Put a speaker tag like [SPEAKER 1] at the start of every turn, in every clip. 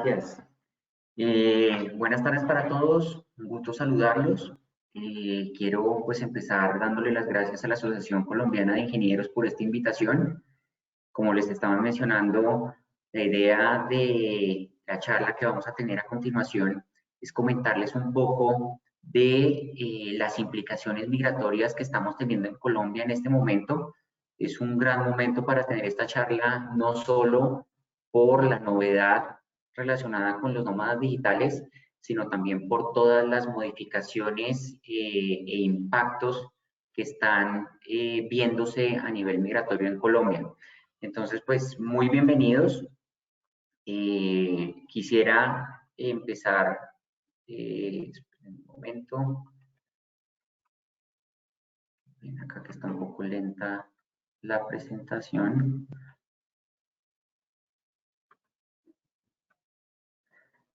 [SPEAKER 1] Gracias. Buenas tardes para todos, un gusto saludarlos. Quiero pues empezar dándole las gracias a la Asociación Colombiana de Ingenieros por esta invitación. Como les estaba mencionando, la idea de la charla que vamos a tener a continuación es comentarles un poco de las implicaciones migratorias que estamos teniendo en Colombia en este momento. Es un gran momento para tener esta charla, no solo por la novedad relacionada con los nómadas digitales, sino también por todas las modificaciones e impactos que están viéndose a nivel migratorio en Colombia. Entonces, pues muy bienvenidos. Quisiera empezar, esperen un momento. Ven acá que está un poco lenta la presentación.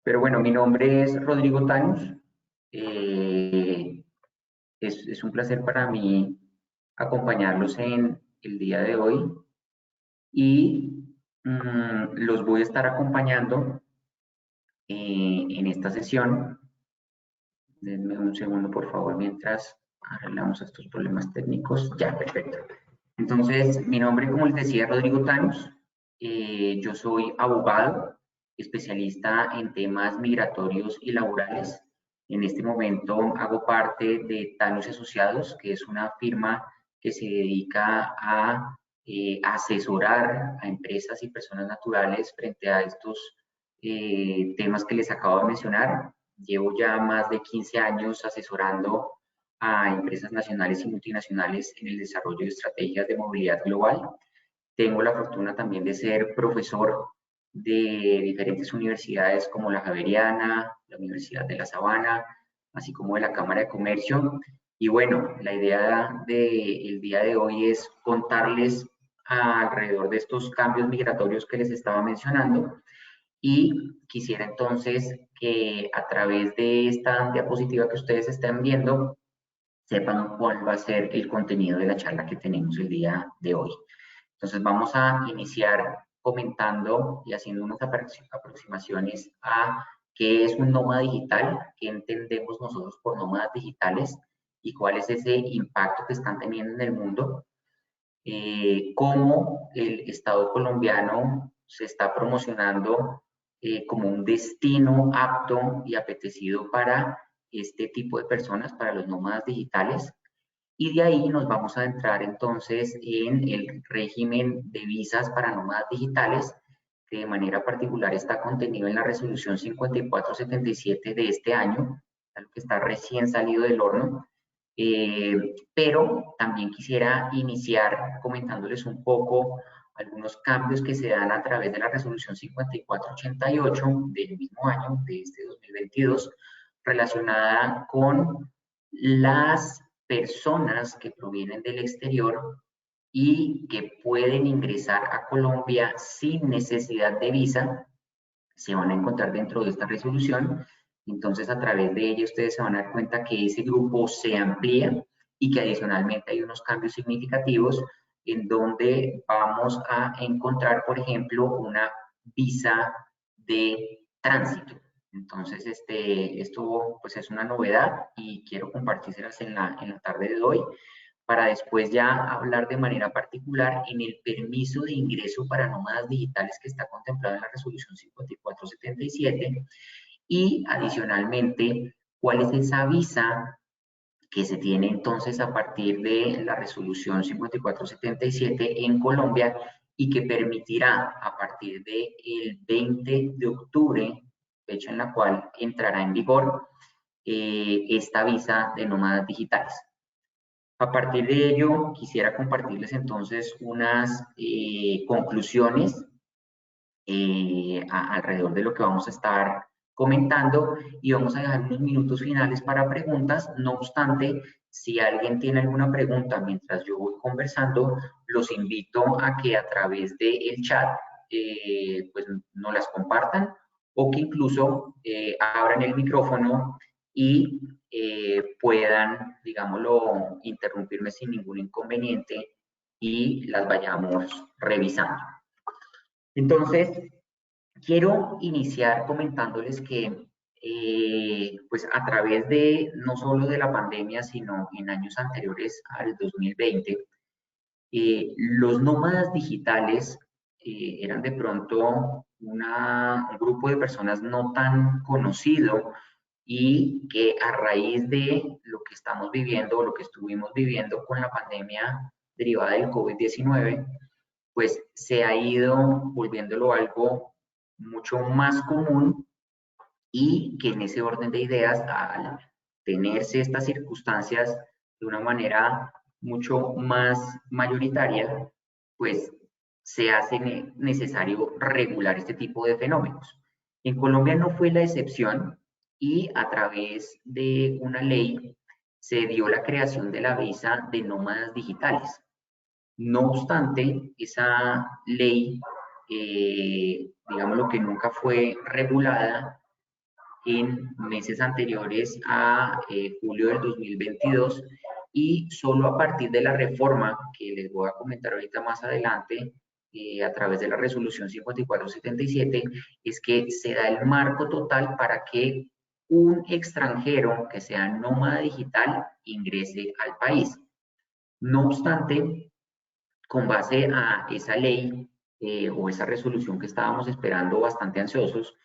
[SPEAKER 1] Pero bueno, mi nombre es Rodrigo Tanos. Es un placer para mí acompañarlos en el día de hoy y los voy a estar acompañando en esta sesión. Denme un segundo, por favor, mientras arreglamos estos problemas técnicos. Ya, perfecto. Entonces, mi nombre, como les decía, es Rodrigo Tanos. Yo soy abogado, especialista en temas migratorios y laborales. En este momento hago parte de Tanos Asociados, que es una firma que se dedica a asesorar a empresas y personas naturales frente a estos temas que les acabo de mencionar. Llevo ya más de 15 años asesorando a empresas nacionales y multinacionales en el desarrollo de estrategias de movilidad global. Tengo la fortuna también de ser profesor de diferentes universidades como la Javeriana, la Universidad de La Sabana, así como de la Cámara de Comercio. Y bueno, la idea del día de hoy es contarles alrededor de estos cambios migratorios que les estaba mencionando. Y quisiera entonces que a través de esta diapositiva que ustedes están viendo, sepan cuál va a ser el contenido de la charla que tenemos el día de hoy. Entonces vamos a iniciar comentando y haciendo unas aproximaciones a qué es un nómada digital, qué entendemos nosotros por nómadas digitales y cuál es ese impacto que están teniendo en el mundo, cómo el Estado colombiano se está promocionando como un destino apto y apetecido para este tipo de personas, para los nómadas digitales. Y de ahí nos vamos a entrar entonces en el régimen de visas para nómadas digitales, que de manera particular está contenido en la resolución 5477 de este año, algo que está recién salido del horno. Pero también quisiera iniciar comentándoles un poco algunos cambios que se dan a través de la resolución 5488 del mismo año, de este 2022, relacionada con las personas que provienen del exterior y que pueden ingresar a Colombia sin necesidad de visa, se van a encontrar dentro de esta resolución. Entonces, a través de ella, ustedes se van a dar cuenta que ese grupo se amplía y que adicionalmente hay unos cambios significativos en donde vamos a encontrar, por ejemplo, una visa de tránsito. Entonces, esto pues es una novedad y quiero compartírselas en la tarde de hoy, para después ya hablar de manera particular en el permiso de ingreso para nómadas digitales que está contemplado en la resolución 5477 y adicionalmente cuál es esa visa que se tiene entonces a partir de la resolución 5477 en Colombia y que permitirá a partir del 20 de octubre, fecha en la cual entrará en vigor esta visa de nómadas digitales. A partir de ello, quisiera compartirles entonces unas conclusiones alrededor de lo que vamos a estar comentando y vamos a dejar unos minutos finales para preguntas. No obstante, si alguien tiene alguna pregunta mientras yo voy conversando, los invito a que a través del chat pues nos las compartan o que incluso abran el micrófono y puedan, digámoslo, interrumpirme sin ningún inconveniente y las vayamos revisando. Entonces, Quiero iniciar comentándoles que pues a través de no solo de la pandemia, sino en años anteriores al 2020, los nómadas digitales eran de pronto un grupo de personas no tan conocido y que a raíz de lo que estamos viviendo o lo que estuvimos viviendo con la pandemia derivada del COVID-19, pues se ha ido volviéndolo algo mucho más común y que en ese orden de ideas, al tenerse estas circunstancias de una manera mucho más mayoritaria, pues se hace necesario regular este tipo de fenómenos. En Colombia no fue la excepción y a través de una ley se dio la creación de la visa de nómadas digitales. No obstante, esa ley, digamos lo que nunca fue regulada en meses anteriores a julio del 2022 y solo a partir de la reforma que les voy a comentar ahorita más adelante, a través de la resolución 5477, es que se da el marco total para que un extranjero que sea nómada digital ingrese al país. No obstante, con base a esa ley o esa resolución que estábamos esperando bastante ansiosos,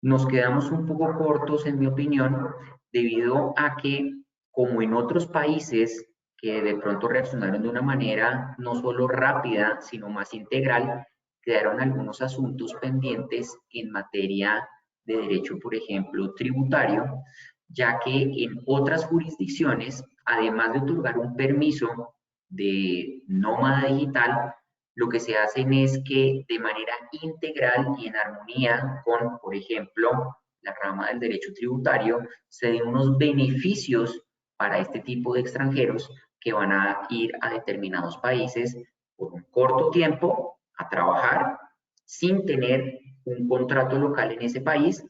[SPEAKER 1] nos quedamos un poco cortos, en mi opinión, debido a que, como en otros países que de pronto reaccionaron de una manera no solo rápida, sino más integral, quedaron algunos asuntos pendientes en materia de derecho, por ejemplo, tributario, ya que en otras jurisdicciones, además de otorgar un permiso de nómada digital, lo que se hacen es que de manera integral y en armonía con, por ejemplo, la rama del derecho tributario, se den unos beneficios para este tipo de extranjeros que van a ir a determinados países por un corto tiempo a trabajar sin tener un contrato local en ese país.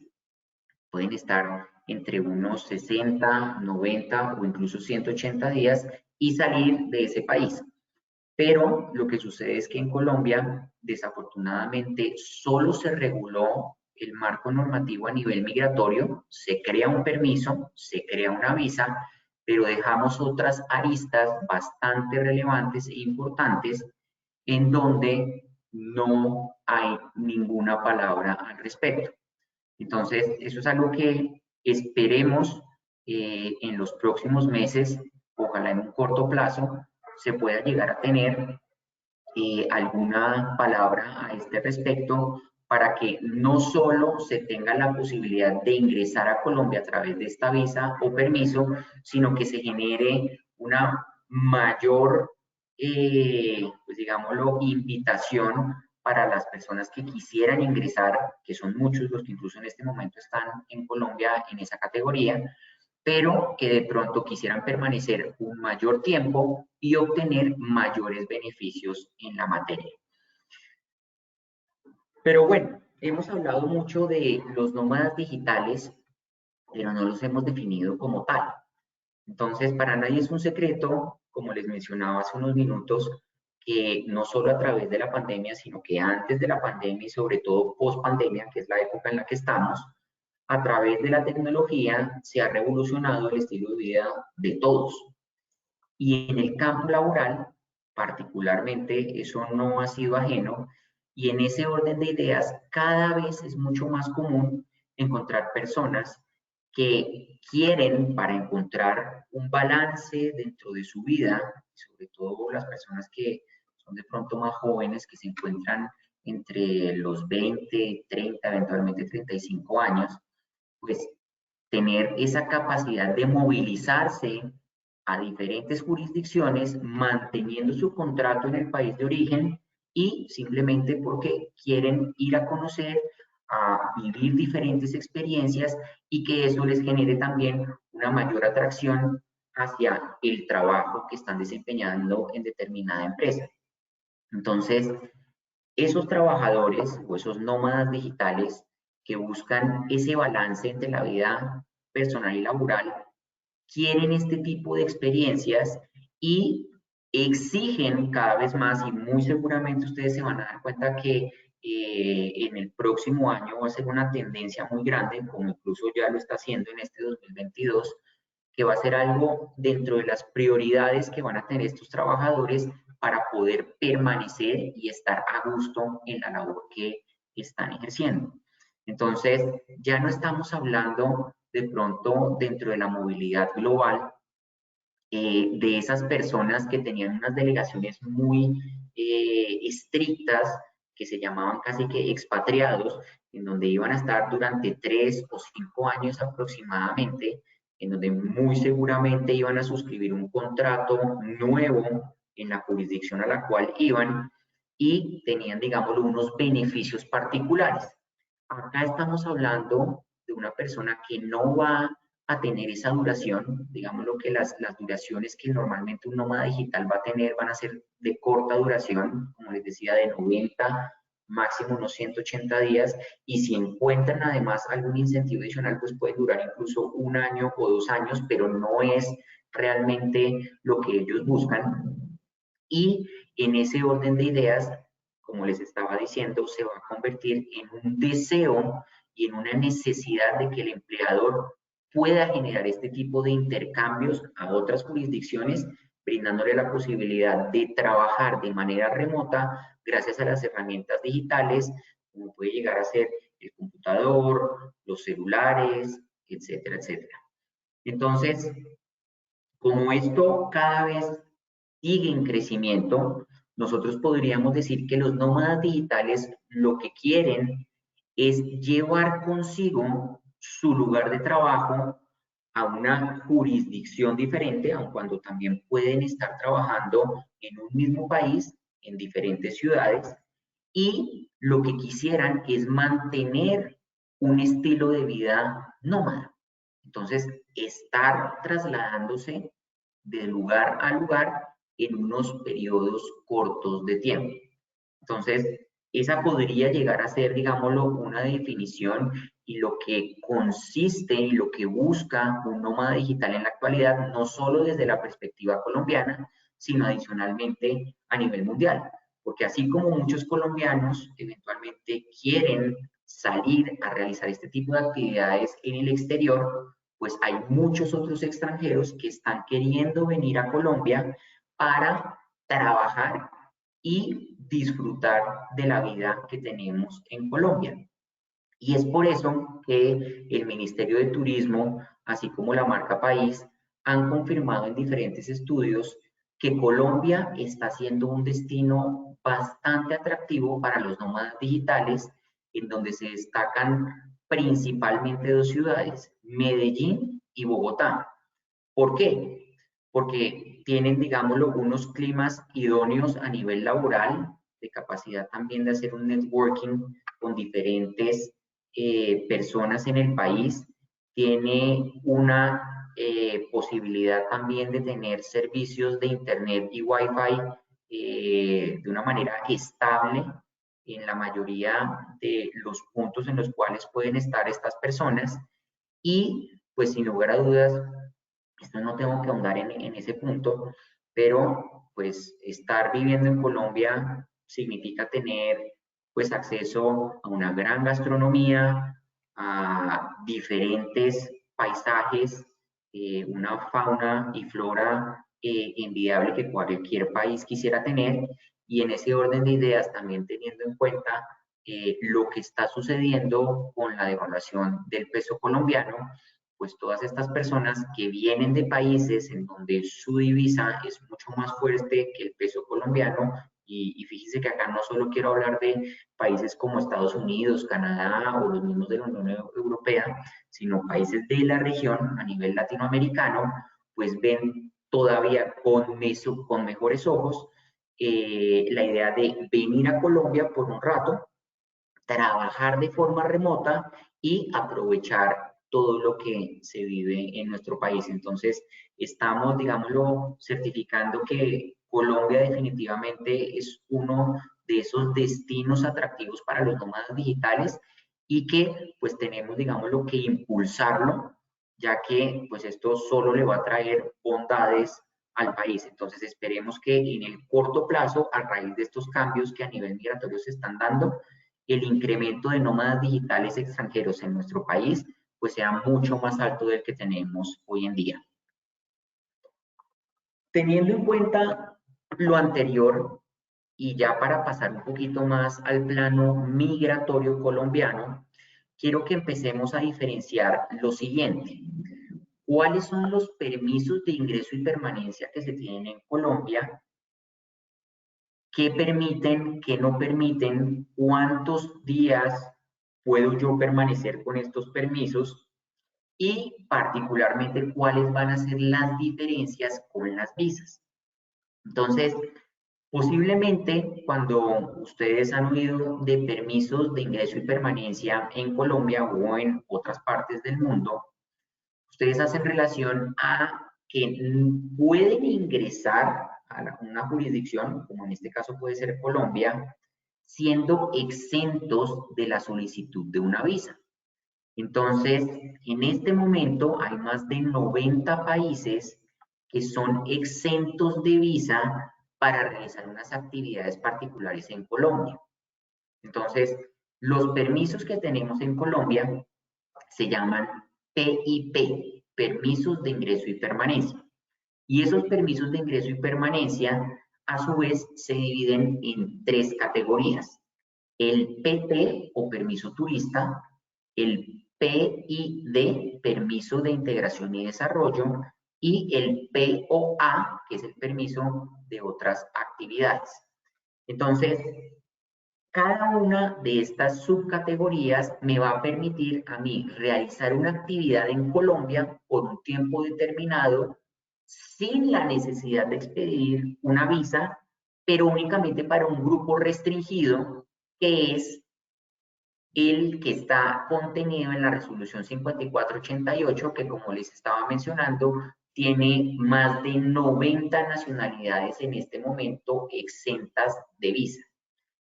[SPEAKER 1] Pueden estar entre unos 60, 90 o incluso 180 días y salir de ese país. Pero lo que sucede es que en Colombia, desafortunadamente, solo se reguló el marco normativo a nivel migratorio, se crea un permiso, se crea una visa, pero dejamos otras aristas bastante relevantes e importantes en donde no hay ninguna palabra al respecto. Entonces, eso es algo que esperemos en los próximos meses, ojalá en un corto plazo, se pueda llegar a tener alguna palabra a este respecto para que no solo se tenga la posibilidad de ingresar a Colombia a través de esta visa o permiso, sino que se genere una mayor, pues digámoslo, invitación para las personas que quisieran ingresar, que son muchos los que incluso en este momento están en Colombia en esa categoría, pero que de pronto quisieran permanecer un mayor tiempo y obtener mayores beneficios en la materia. Pero bueno, hemos hablado mucho de los nómadas digitales, pero no los hemos definido como tal. Entonces, para nadie es un secreto, como les mencionaba hace unos minutos, que no solo a través de la pandemia, sino que antes de la pandemia y sobre todo post pandemia, que es la época en la que estamos, a través de la tecnología se ha revolucionado el estilo de vida de todos. Y en el campo laboral, particularmente, eso no ha sido ajeno. Y en ese orden de ideas, cada vez es mucho más común encontrar personas que quieren, para encontrar un balance dentro de su vida, sobre todo las personas que son de pronto más jóvenes, que se encuentran entre los 20, 30, eventualmente 35 años, pues tener esa capacidad de movilizarse a diferentes jurisdicciones, manteniendo su contrato en el país de origen y simplemente porque quieren ir a conocer, a vivir diferentes experiencias y que eso les genere también una mayor atracción hacia el trabajo que están desempeñando en determinada empresa. Entonces, esos trabajadores o esos nómadas digitales que buscan ese balance entre la vida personal y laboral quieren este tipo de experiencias y exigen cada vez más, y muy seguramente ustedes se van a dar cuenta que en el próximo año va a ser una tendencia muy grande, como incluso ya lo está haciendo en este 2022, que va a ser algo dentro de las prioridades que van a tener estos trabajadores para poder permanecer y estar a gusto en la labor que están ejerciendo. Entonces, ya no estamos hablando de pronto dentro de la movilidad global de esas personas que tenían unas delegaciones muy estrictas, que se llamaban casi que expatriados, en donde iban a estar durante 3 o 5 años aproximadamente, en donde muy seguramente iban a suscribir un contrato nuevo en la jurisdicción a la cual iban y tenían, digamos, unos beneficios particulares. Acá estamos hablando de una persona que no va a tener esa duración, digamos lo que las duraciones que normalmente un nómada digital va a tener van a ser de corta duración, como les decía, de 90, máximo unos 180 días, y si encuentran además algún incentivo adicional, pues puede durar incluso 1 año o 2 años, pero no es realmente lo que ellos buscan. Y en ese orden de ideas, como les estaba diciendo, se va a convertir en un deseo y en una necesidad de que el empleador pueda generar este tipo de intercambios a otras jurisdicciones, brindándole la posibilidad de trabajar de manera remota gracias a las herramientas digitales, como puede llegar a ser el computador, los celulares, etcétera, etcétera. Entonces, como esto cada vez sigue en crecimiento, nosotros podríamos decir que los nómadas digitales lo que quieren es llevar consigo su lugar de trabajo a una jurisdicción diferente, aun cuando también pueden estar trabajando en un mismo país, en diferentes ciudades, y lo que quisieran es mantener un estilo de vida nómada. Entonces, estar trasladándose de lugar a lugar en unos periodos cortos de tiempo. Entonces, esa podría llegar a ser, digámoslo, una definición y lo que consiste y lo que busca un nómada digital en la actualidad, no solo desde la perspectiva colombiana, sino adicionalmente a nivel mundial. Porque así como muchos colombianos eventualmente quieren salir a realizar este tipo de actividades en el exterior, pues hay muchos otros extranjeros que están queriendo venir a Colombia para trabajar y disfrutar de la vida que tenemos en Colombia. Y es por eso que el Ministerio de Turismo, así como la marca País, han confirmado en diferentes estudios que Colombia está siendo un destino bastante atractivo para los nómadas digitales, en donde se destacan principalmente dos ciudades, Medellín y Bogotá. ¿Por qué? Porque tienen, digámoslo, unos climas idóneos a nivel laboral, de capacidad también de hacer un networking con diferentes personas en el país, tiene una posibilidad también de tener servicios de internet y wifi de una manera estable en la mayoría de los puntos en los cuales pueden estar estas personas y pues sin lugar a dudas esto no tengo que ahondar en ese punto, pero pues estar viviendo en Colombia significa tener pues acceso a una gran gastronomía, a diferentes paisajes, una fauna y flora envidiable que cualquier país quisiera tener, y en ese orden de ideas también teniendo en cuenta lo que está sucediendo con la devaluación del peso colombiano, pues todas estas personas que vienen de países en donde su divisa es mucho más fuerte que el peso colombiano, y fíjense que acá no solo quiero hablar de países como Estados Unidos, Canadá o los mismos de la Unión Europea, sino países de la región a nivel latinoamericano, pues ven todavía con mejores ojos la idea de venir a Colombia por un rato, trabajar de forma remota y aprovechar todo lo que se vive en nuestro país. Entonces, estamos, digámoslo, certificando que Colombia definitivamente es uno de esos destinos atractivos para los nómadas digitales y que pues tenemos, digámoslo, que impulsarlo, ya que pues esto solo le va a traer bondades al país. Entonces, esperemos que en el corto plazo, a raíz de estos cambios que a nivel migratorio se están dando, el incremento de nómadas digitales extranjeros en nuestro país pues sea mucho más alto del que tenemos hoy en día. Teniendo en cuenta lo anterior, y ya para pasar un poquito más al plano migratorio colombiano, quiero que empecemos a diferenciar lo siguiente. ¿Cuáles son los permisos de ingreso y permanencia que se tienen en Colombia? ¿Qué permiten, qué no permiten? ¿Cuántos días puedo yo permanecer con estos permisos? Y particularmente, ¿cuáles van a ser las diferencias con las visas? Entonces, posiblemente cuando ustedes han oído de permisos de ingreso y permanencia en Colombia o en otras partes del mundo, ustedes hacen relación a que pueden ingresar a una jurisdicción, como en este caso puede ser Colombia, siendo exentos de la solicitud de una visa. Entonces, en este momento hay más de 90 países que son exentos de visa para realizar unas actividades particulares en Colombia. Entonces, los permisos que tenemos en Colombia se llaman PIP, permisos de ingreso y permanencia. Y esos permisos de ingreso y permanencia, a su vez, se dividen en tres categorías. El PT o permiso turista, el PID, permiso de integración y desarrollo, y el POA, que es el permiso de otras actividades. Entonces, cada una de estas subcategorías me va a permitir a mí realizar una actividad en Colombia por un tiempo determinado sin la necesidad de expedir una visa, pero únicamente para un grupo restringido que es el que está contenido en la resolución 5488, que como les estaba mencionando, tiene más de 90 nacionalidades en este momento exentas de visa.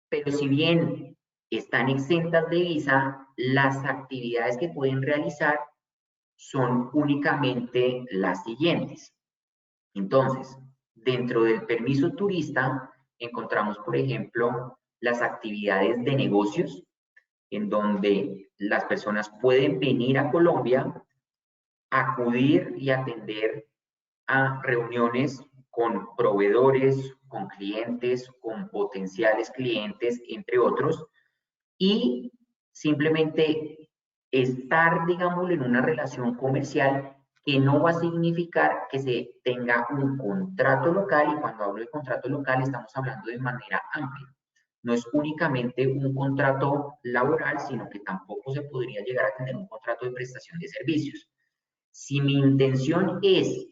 [SPEAKER 1] Pero si bien están exentas de visa, las actividades que pueden realizar son únicamente las siguientes. Entonces, dentro del permiso turista encontramos, por ejemplo, las actividades de negocios, en donde las personas pueden venir a Colombia, acudir y atender a reuniones con proveedores, con clientes, con potenciales clientes, entre otros, y simplemente estar, digamos, en una relación comercial que no va a significar que se tenga un contrato local, y cuando hablo de contrato local estamos hablando de manera amplia. No es únicamente un contrato laboral, sino que tampoco se podría llegar a tener un contrato de prestación de servicios. Si mi intención es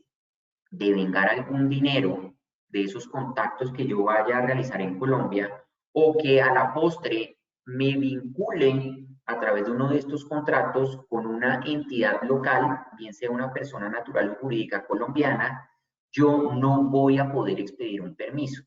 [SPEAKER 1] devengar algún dinero de esos contactos que yo vaya a realizar en Colombia, o que a la postre me vinculen a través de uno de estos contratos con una entidad local, bien sea una persona natural o jurídica colombiana, yo no voy a poder expedir un permiso.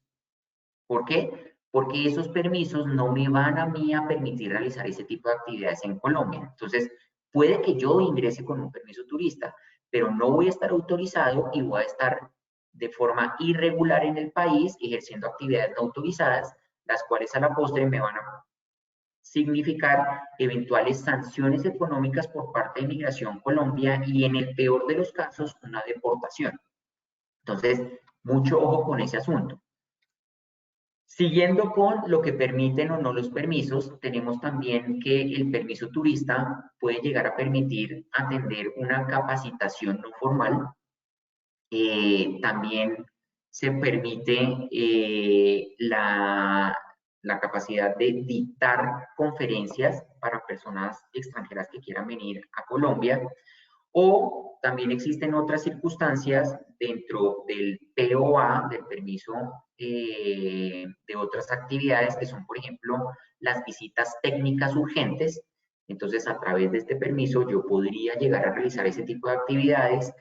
[SPEAKER 1] ¿Por qué? Porque esos permisos no me van a mí a permitir realizar ese tipo de actividades en Colombia. Entonces, puede que yo ingrese con un permiso turista, pero no voy a estar autorizado y voy a estar de forma irregular en el país ejerciendo actividades no autorizadas, las cuales a la postre me van a significar eventuales sanciones económicas por parte de Migración Colombia y en el peor de los casos una deportación. Entonces, mucho ojo con ese asunto. Siguiendo con lo que permiten o no los permisos, tenemos también que el permiso turista puede llegar a permitir atender una capacitación no formal. También se permite la capacidad de dictar conferencias para personas extranjeras que quieran venir a Colombia. O también existen otras circunstancias dentro del POA, del permiso de otras actividades, que son, por ejemplo, las visitas técnicas urgentes. Entonces, a través de este permiso, yo podría llegar a realizar ese tipo de actividades,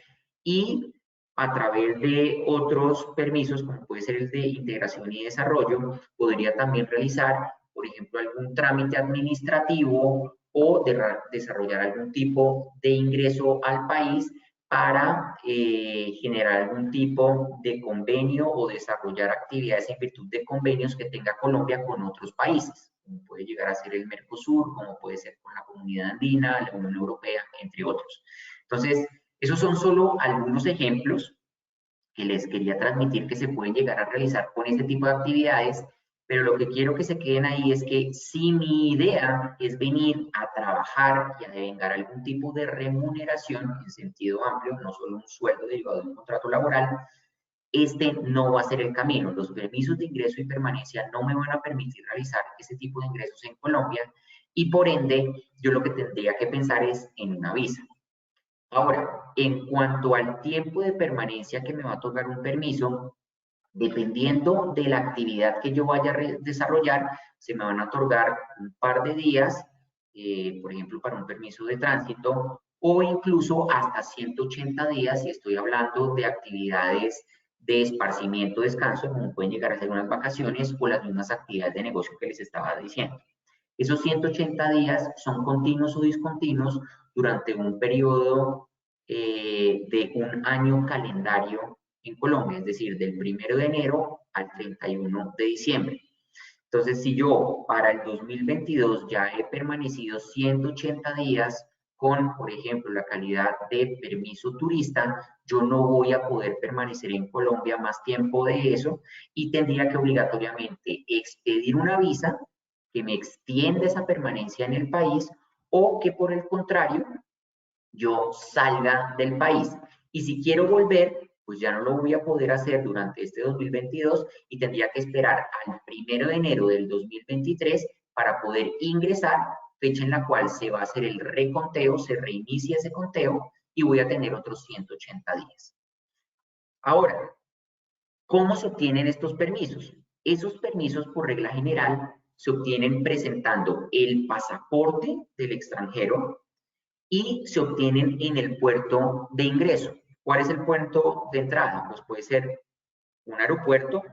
[SPEAKER 1] y a través de otros permisos, como puede ser el de integración y desarrollo, podría también realizar, por ejemplo, algún trámite administrativo o desarrollar algún tipo de ingreso al país para generar algún tipo de convenio o desarrollar actividades en virtud de convenios que tenga Colombia con otros países. como puede llegar a ser el Mercosur, como puede ser con la Comunidad Andina, la Unión Europea, entre otros. Entonces, esos son solo algunos ejemplos que les quería transmitir que se pueden llegar a realizar con este tipo de actividades, pero lo que quiero que se queden ahí es que si mi idea es venir a trabajar y a devengar algún tipo de remuneración en sentido amplio, no solo un sueldo derivado de un contrato laboral, este no va a ser el camino. Los permisos de ingreso y permanencia no me van a permitir realizar ese tipo de ingresos en Colombia y por ende yo lo que tendría que pensar es en una visa. Ahora, en cuanto al tiempo de permanencia que me va a otorgar un permiso, dependiendo de la actividad que yo vaya a desarrollar, se me van a otorgar un par de días, por ejemplo, para un permiso de tránsito, o incluso hasta 180 días si estoy hablando de actividades de esparcimiento, descanso, como pueden llegar a ser unas vacaciones o las mismas actividades de negocio que les estaba diciendo. Esos 180 días son continuos o discontinuos durante un periodo de un año calendario en Colombia, es decir, del 1 de enero al 31 de diciembre. Entonces, si yo para el 2022 ya he permanecido 180 días con, por ejemplo, la calidad de permiso turista, yo no voy a poder permanecer en Colombia más tiempo de eso y tendría que obligatoriamente expedir una visa que me extienda esa permanencia en el país o que por el contrario yo salga del país. Y si quiero volver, pues ya no lo voy a poder hacer durante este 2022 y tendría que esperar al 1 de enero del 2023 para poder ingresar, fecha en la cual se va a hacer el reconteo, se reinicia ese conteo y voy a tener otros 180 días. Ahora, ¿cómo se obtienen estos permisos? Esos permisos, por regla general, se obtienen presentando el pasaporte del extranjero y se obtienen en el puerto de ingreso. ¿Cuál es el puerto de entrada? Pues puede ser un aeropuerto,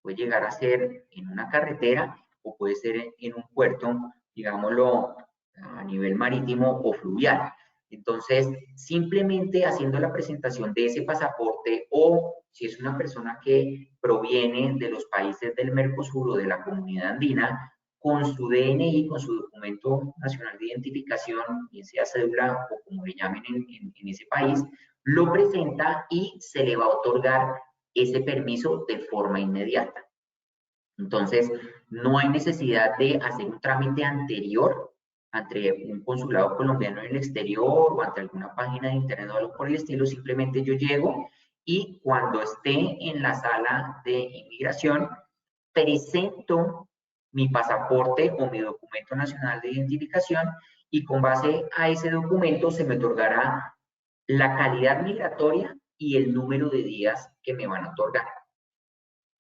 [SPEAKER 1] puede llegar a ser en una carretera o puede ser en un puerto, digámoslo, a nivel marítimo o fluvial. Entonces, simplemente haciendo la presentación de ese pasaporte o si es una persona que proviene de los países del Mercosur o de la Comunidad Andina, con su DNI, con su documento nacional de identificación, bien sea cédula o como le llamen en ese país, lo presenta y se le va a otorgar ese permiso de forma inmediata. Entonces, no hay necesidad de hacer un trámite anterior ante un consulado colombiano en el exterior o ante alguna página de internet o algo por el estilo. Simplemente yo llego y cuando esté en la sala de inmigración, presento mi pasaporte o mi documento nacional de identificación y con base a ese documento se me otorgará la calidad migratoria y el número de días que me van a otorgar.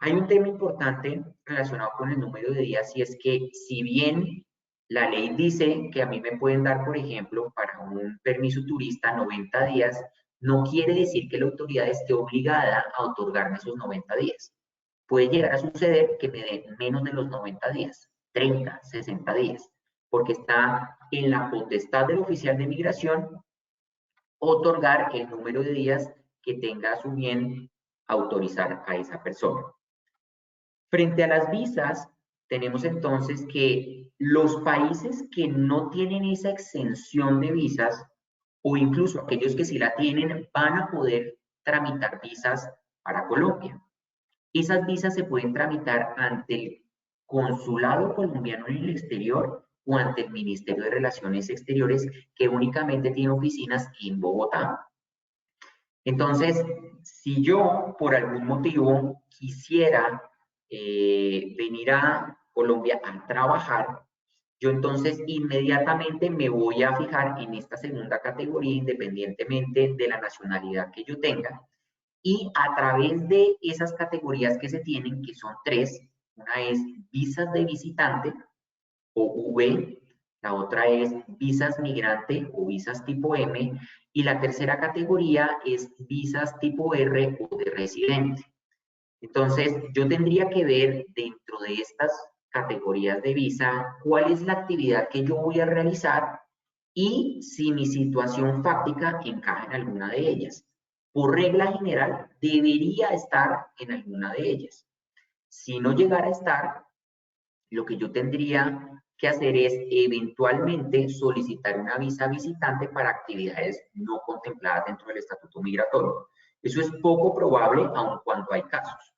[SPEAKER 1] Hay un tema importante relacionado con el número de días y es que si bien la ley dice que a mí me pueden dar, por ejemplo, para un permiso turista 90 días, no quiere decir que la autoridad esté obligada a otorgarme esos 90 días. Puede llegar a suceder que me den menos de los 90 días, 30, 60 días, porque está en la potestad del oficial de migración otorgar el número de días que tenga a su bien autorizar a esa persona. Frente a las visas, tenemos entonces que los países que no tienen esa exención de visas, o incluso aquellos que sí la tienen, van a poder tramitar visas para Colombia. Esas visas se pueden tramitar ante el consulado colombiano en el exterior o ante el Ministerio de Relaciones Exteriores, que únicamente tiene oficinas en Bogotá. Entonces, si yo por algún motivo quisiera venir a Colombia a trabajar, yo entonces inmediatamente me voy a fijar en esta segunda categoría independientemente de la nacionalidad que yo tenga y a través de esas categorías que se tienen, que son tres, una es visas de visitante o V, la otra es visas migrante o visas tipo M, y la tercera categoría es visas tipo R o de residente. Entonces, yo tendría que ver dentro de estas categorías de visa cuál es la actividad que yo voy a realizar y si mi situación fáctica encaja en alguna de ellas. Por regla general, debería estar en alguna de ellas. Si no llegara a estar, lo que yo tendría que hacer es eventualmente solicitar una visa visitante para actividades no contempladas dentro del estatuto migratorio. Eso es poco probable, aun cuando hay casos.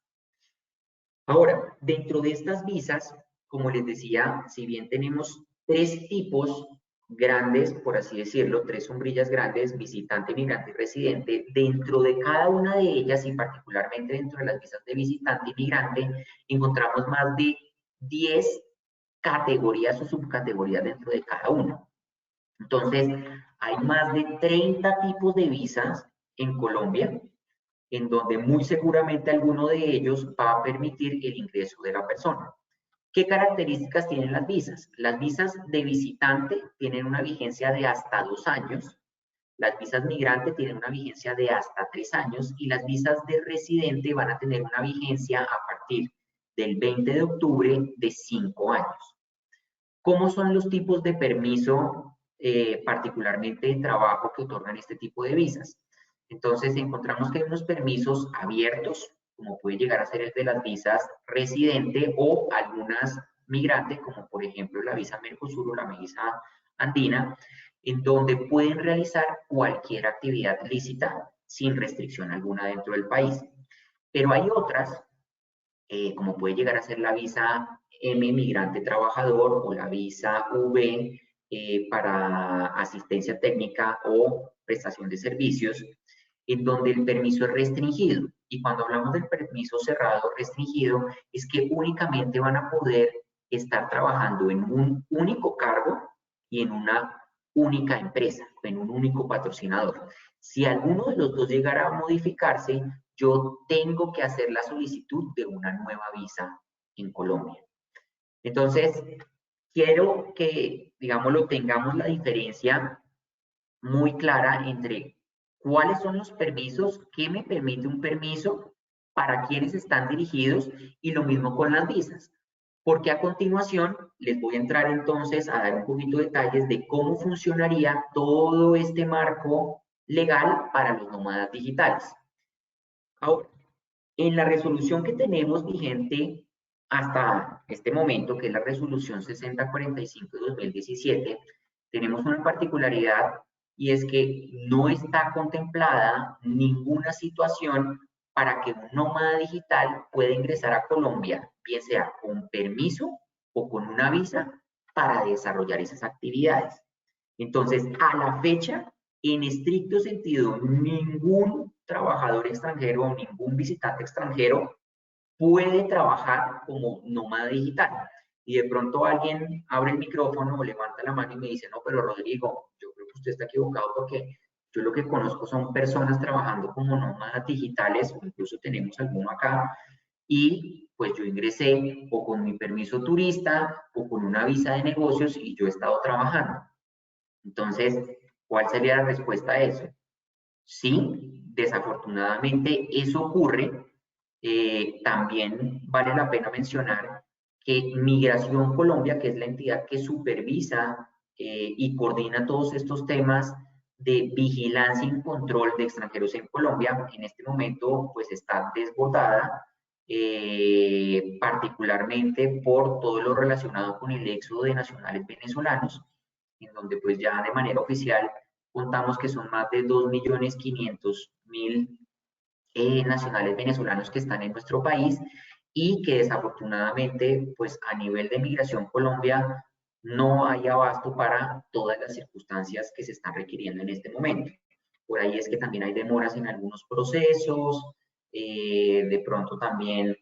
[SPEAKER 1] Ahora, dentro de estas visas, como les decía, si bien tenemos tres tipos grandes, por así decirlo, tres sombrillas grandes, visitante, migrante y residente, dentro de cada una de ellas, y particularmente dentro de las visas de visitante y migrante, encontramos más de 10 categorías o subcategorías dentro de cada uno. Entonces, hay más de 30 tipos de visas en Colombia, en donde muy seguramente alguno de ellos va a permitir el ingreso de la persona. ¿Qué características tienen las visas? Las visas de visitante tienen una vigencia de hasta 2 años, las visas migrante tienen una vigencia de hasta 3 años y las visas de residente van a tener una vigencia a partir del 20 de octubre de 5 años. ¿Cómo son los tipos de permiso, particularmente de trabajo, que otorgan este tipo de visas? Entonces, encontramos que hay unos permisos abiertos, como puede llegar a ser el de las visas residente o algunas migrantes, como por ejemplo la visa Mercosur o la visa andina, en donde pueden realizar cualquier actividad lícita sin restricción alguna dentro del país. Pero hay otras como puede llegar a ser la visa M, migrante trabajador, o la visa V para asistencia técnica o prestación de servicios, en donde el permiso es restringido. Y cuando hablamos del permiso cerrado restringido, es que únicamente van a poder estar trabajando en un único cargo y en una única empresa, en un único patrocinador. Si alguno de los dos llegara a modificarse, yo tengo que hacer la solicitud de una nueva visa en Colombia. Entonces, quiero que, digámoslo, tengamos la diferencia muy clara entre cuáles son los permisos, qué me permite un permiso, para quiénes están dirigidos y lo mismo con las visas. Porque a continuación les voy a entrar entonces a dar un poquito de detalles de cómo funcionaría todo este marco legal para los nómadas digitales. Ahora, en la resolución que tenemos vigente hasta este momento, que es la resolución 6045 de 2017, tenemos una particularidad y es que no está contemplada ninguna situación para que un nómada digital pueda ingresar a Colombia, bien sea con permiso o con una visa para desarrollar esas actividades. Entonces, a la fecha, en estricto sentido, ningún trabajador extranjero o ningún visitante extranjero puede trabajar como nómada digital. Y de pronto alguien abre el micrófono o levanta la mano y me dice, no, pero Rodrigo, yo creo que usted está equivocado porque yo lo que conozco son personas trabajando como nómadas digitales, o incluso tenemos alguno acá, y pues yo ingresé o con mi permiso turista o con una visa de negocios y yo he estado trabajando. Entonces, ¿cuál sería la respuesta a eso? Sí, desafortunadamente eso ocurre. También vale la pena mencionar que Migración Colombia, que es la entidad que supervisa y coordina todos estos temas de vigilancia y control de extranjeros en Colombia, en este momento pues está desbordada, particularmente por todo lo relacionado con el éxodo de nacionales venezolanos, en donde pues ya de manera oficial contamos que son más de 2.500.000 nacionales venezolanos que están en nuestro país y que desafortunadamente pues a nivel de Migración Colombia no hay abasto para todas las circunstancias que se están requiriendo en este momento. Por ahí es que también hay demoras en algunos procesos, de pronto también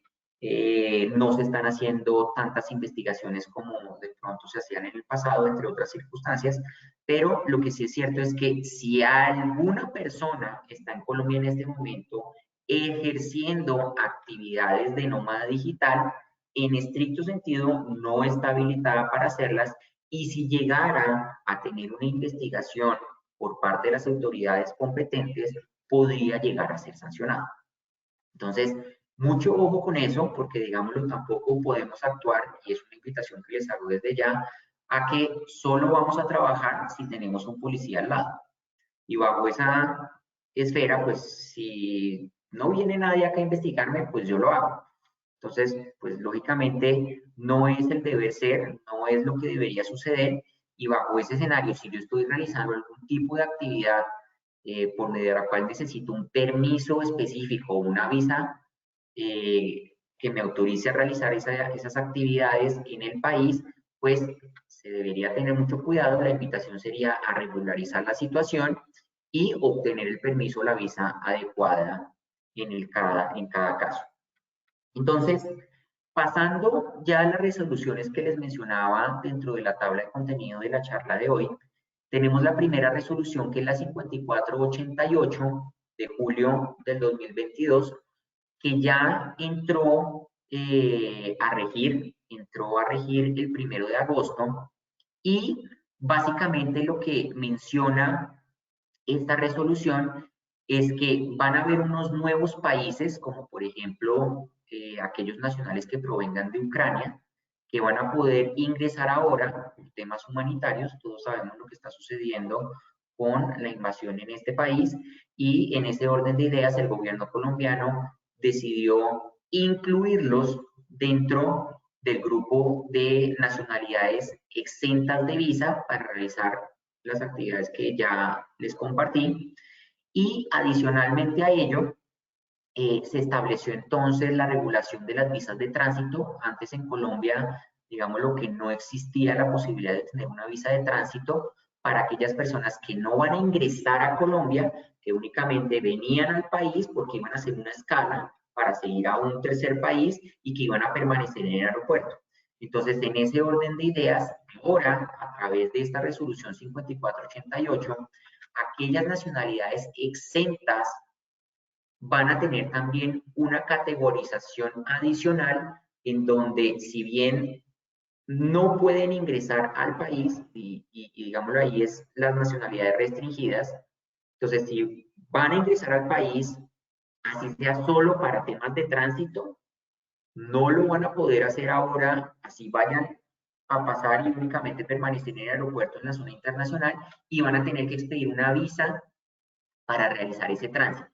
[SPEAKER 1] no se están haciendo tantas investigaciones como de pronto se hacían en el pasado, entre otras circunstancias, pero lo que sí es cierto es que si alguna persona está en Colombia en este momento ejerciendo actividades de nómada digital, en estricto sentido no está habilitada para hacerlas, y si llegara a tener una investigación por parte de las autoridades competentes, podría llegar a ser sancionado. Entonces, mucho ojo con eso, porque digámoslo, tampoco podemos actuar, y es una invitación que les hago desde ya, a que solo vamos a trabajar si tenemos un policía al lado. Y bajo esa esfera, pues si no viene nadie acá a investigarme, pues yo lo hago. Entonces, pues lógicamente no es el deber ser, no es lo que debería suceder, y bajo ese escenario, si yo estoy realizando algún tipo de actividad por medio de la cual necesito un permiso específico o una visa que me autorice a realizar esas actividades en el país, pues se debería tener mucho cuidado. La invitación sería a regularizar la situación y obtener el permiso o la visa adecuada en cada caso. Entonces, pasando ya a las resoluciones que les mencionaba dentro de la tabla de contenido de la charla de hoy, tenemos la primera resolución, que es la 5488 de julio del 2022, que ya entró a regir el 1 de agosto, y básicamente lo que menciona esta resolución es que van a haber unos nuevos países, como por ejemplo aquellos nacionales que provengan de Ucrania, que van a poder ingresar ahora por temas humanitarios. Todos sabemos lo que está sucediendo con la invasión en este país, y en ese orden de ideas el gobierno colombiano decidió incluirlos dentro del grupo de nacionalidades exentas de visa para realizar las actividades que ya les compartí. Y adicionalmente a ello, se estableció entonces la regulación de las visas de tránsito. Antes en Colombia, digamos, lo que no existía la posibilidad de tener una visa de tránsito para aquellas personas que no van a ingresar a Colombia, que únicamente venían al país porque iban a hacer una escala para seguir a un tercer país y que iban a permanecer en el aeropuerto. Entonces, en ese orden de ideas, ahora, a través de esta resolución 5488, aquellas nacionalidades exentas van a tener también una categorización adicional, en donde, si bien no pueden ingresar al país, y digámoslo ahí, es las nacionalidades restringidas. Entonces, si van a ingresar al país, así sea solo para temas de tránsito, no lo van a poder hacer ahora, así vayan a pasar y únicamente permanecer en el aeropuerto en la zona internacional, y van a tener que expedir una visa para realizar ese tránsito.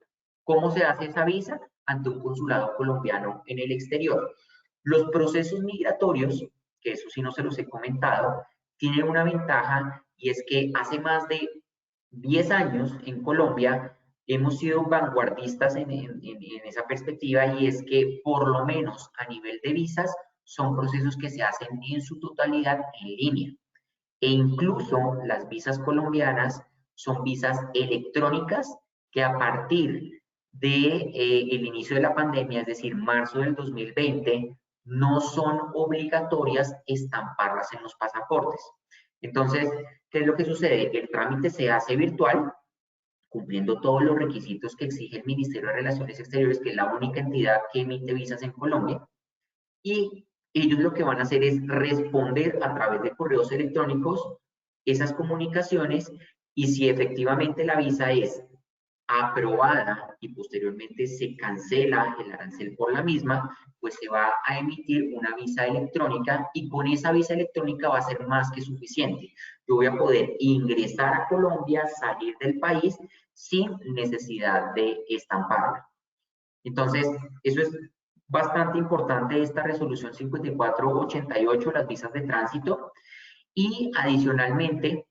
[SPEAKER 1] ¿Cómo se hace esa visa? Ante un consulado colombiano en el exterior. Los procesos migratorios, que eso sí no se los he comentado, tienen una ventaja, y es que hace más de 10 años en Colombia hemos sido vanguardistas en esa perspectiva, y es que por lo menos a nivel de visas son procesos que se hacen en su totalidad en línea, e incluso las visas colombianas son visas electrónicas que a partir de el inicio de la pandemia, es decir, marzo del 2020, no son obligatorias estamparlas en los pasaportes. Entonces, ¿qué es lo que sucede? El trámite se hace virtual, cumpliendo todos los requisitos que exige el Ministerio de Relaciones Exteriores, que es la única entidad que emite visas en Colombia, y ellos lo que van a hacer es responder a través de correos electrónicos esas comunicaciones, y si efectivamente la visa es aprobada y posteriormente se cancela el arancel por la misma, pues se va a emitir una visa electrónica, y con esa visa electrónica va a ser más que suficiente. Yo voy a poder ingresar a Colombia, salir del país sin necesidad de estamparla. Entonces, eso es bastante importante, esta resolución 5488, las visas de tránsito. Y adicionalmente,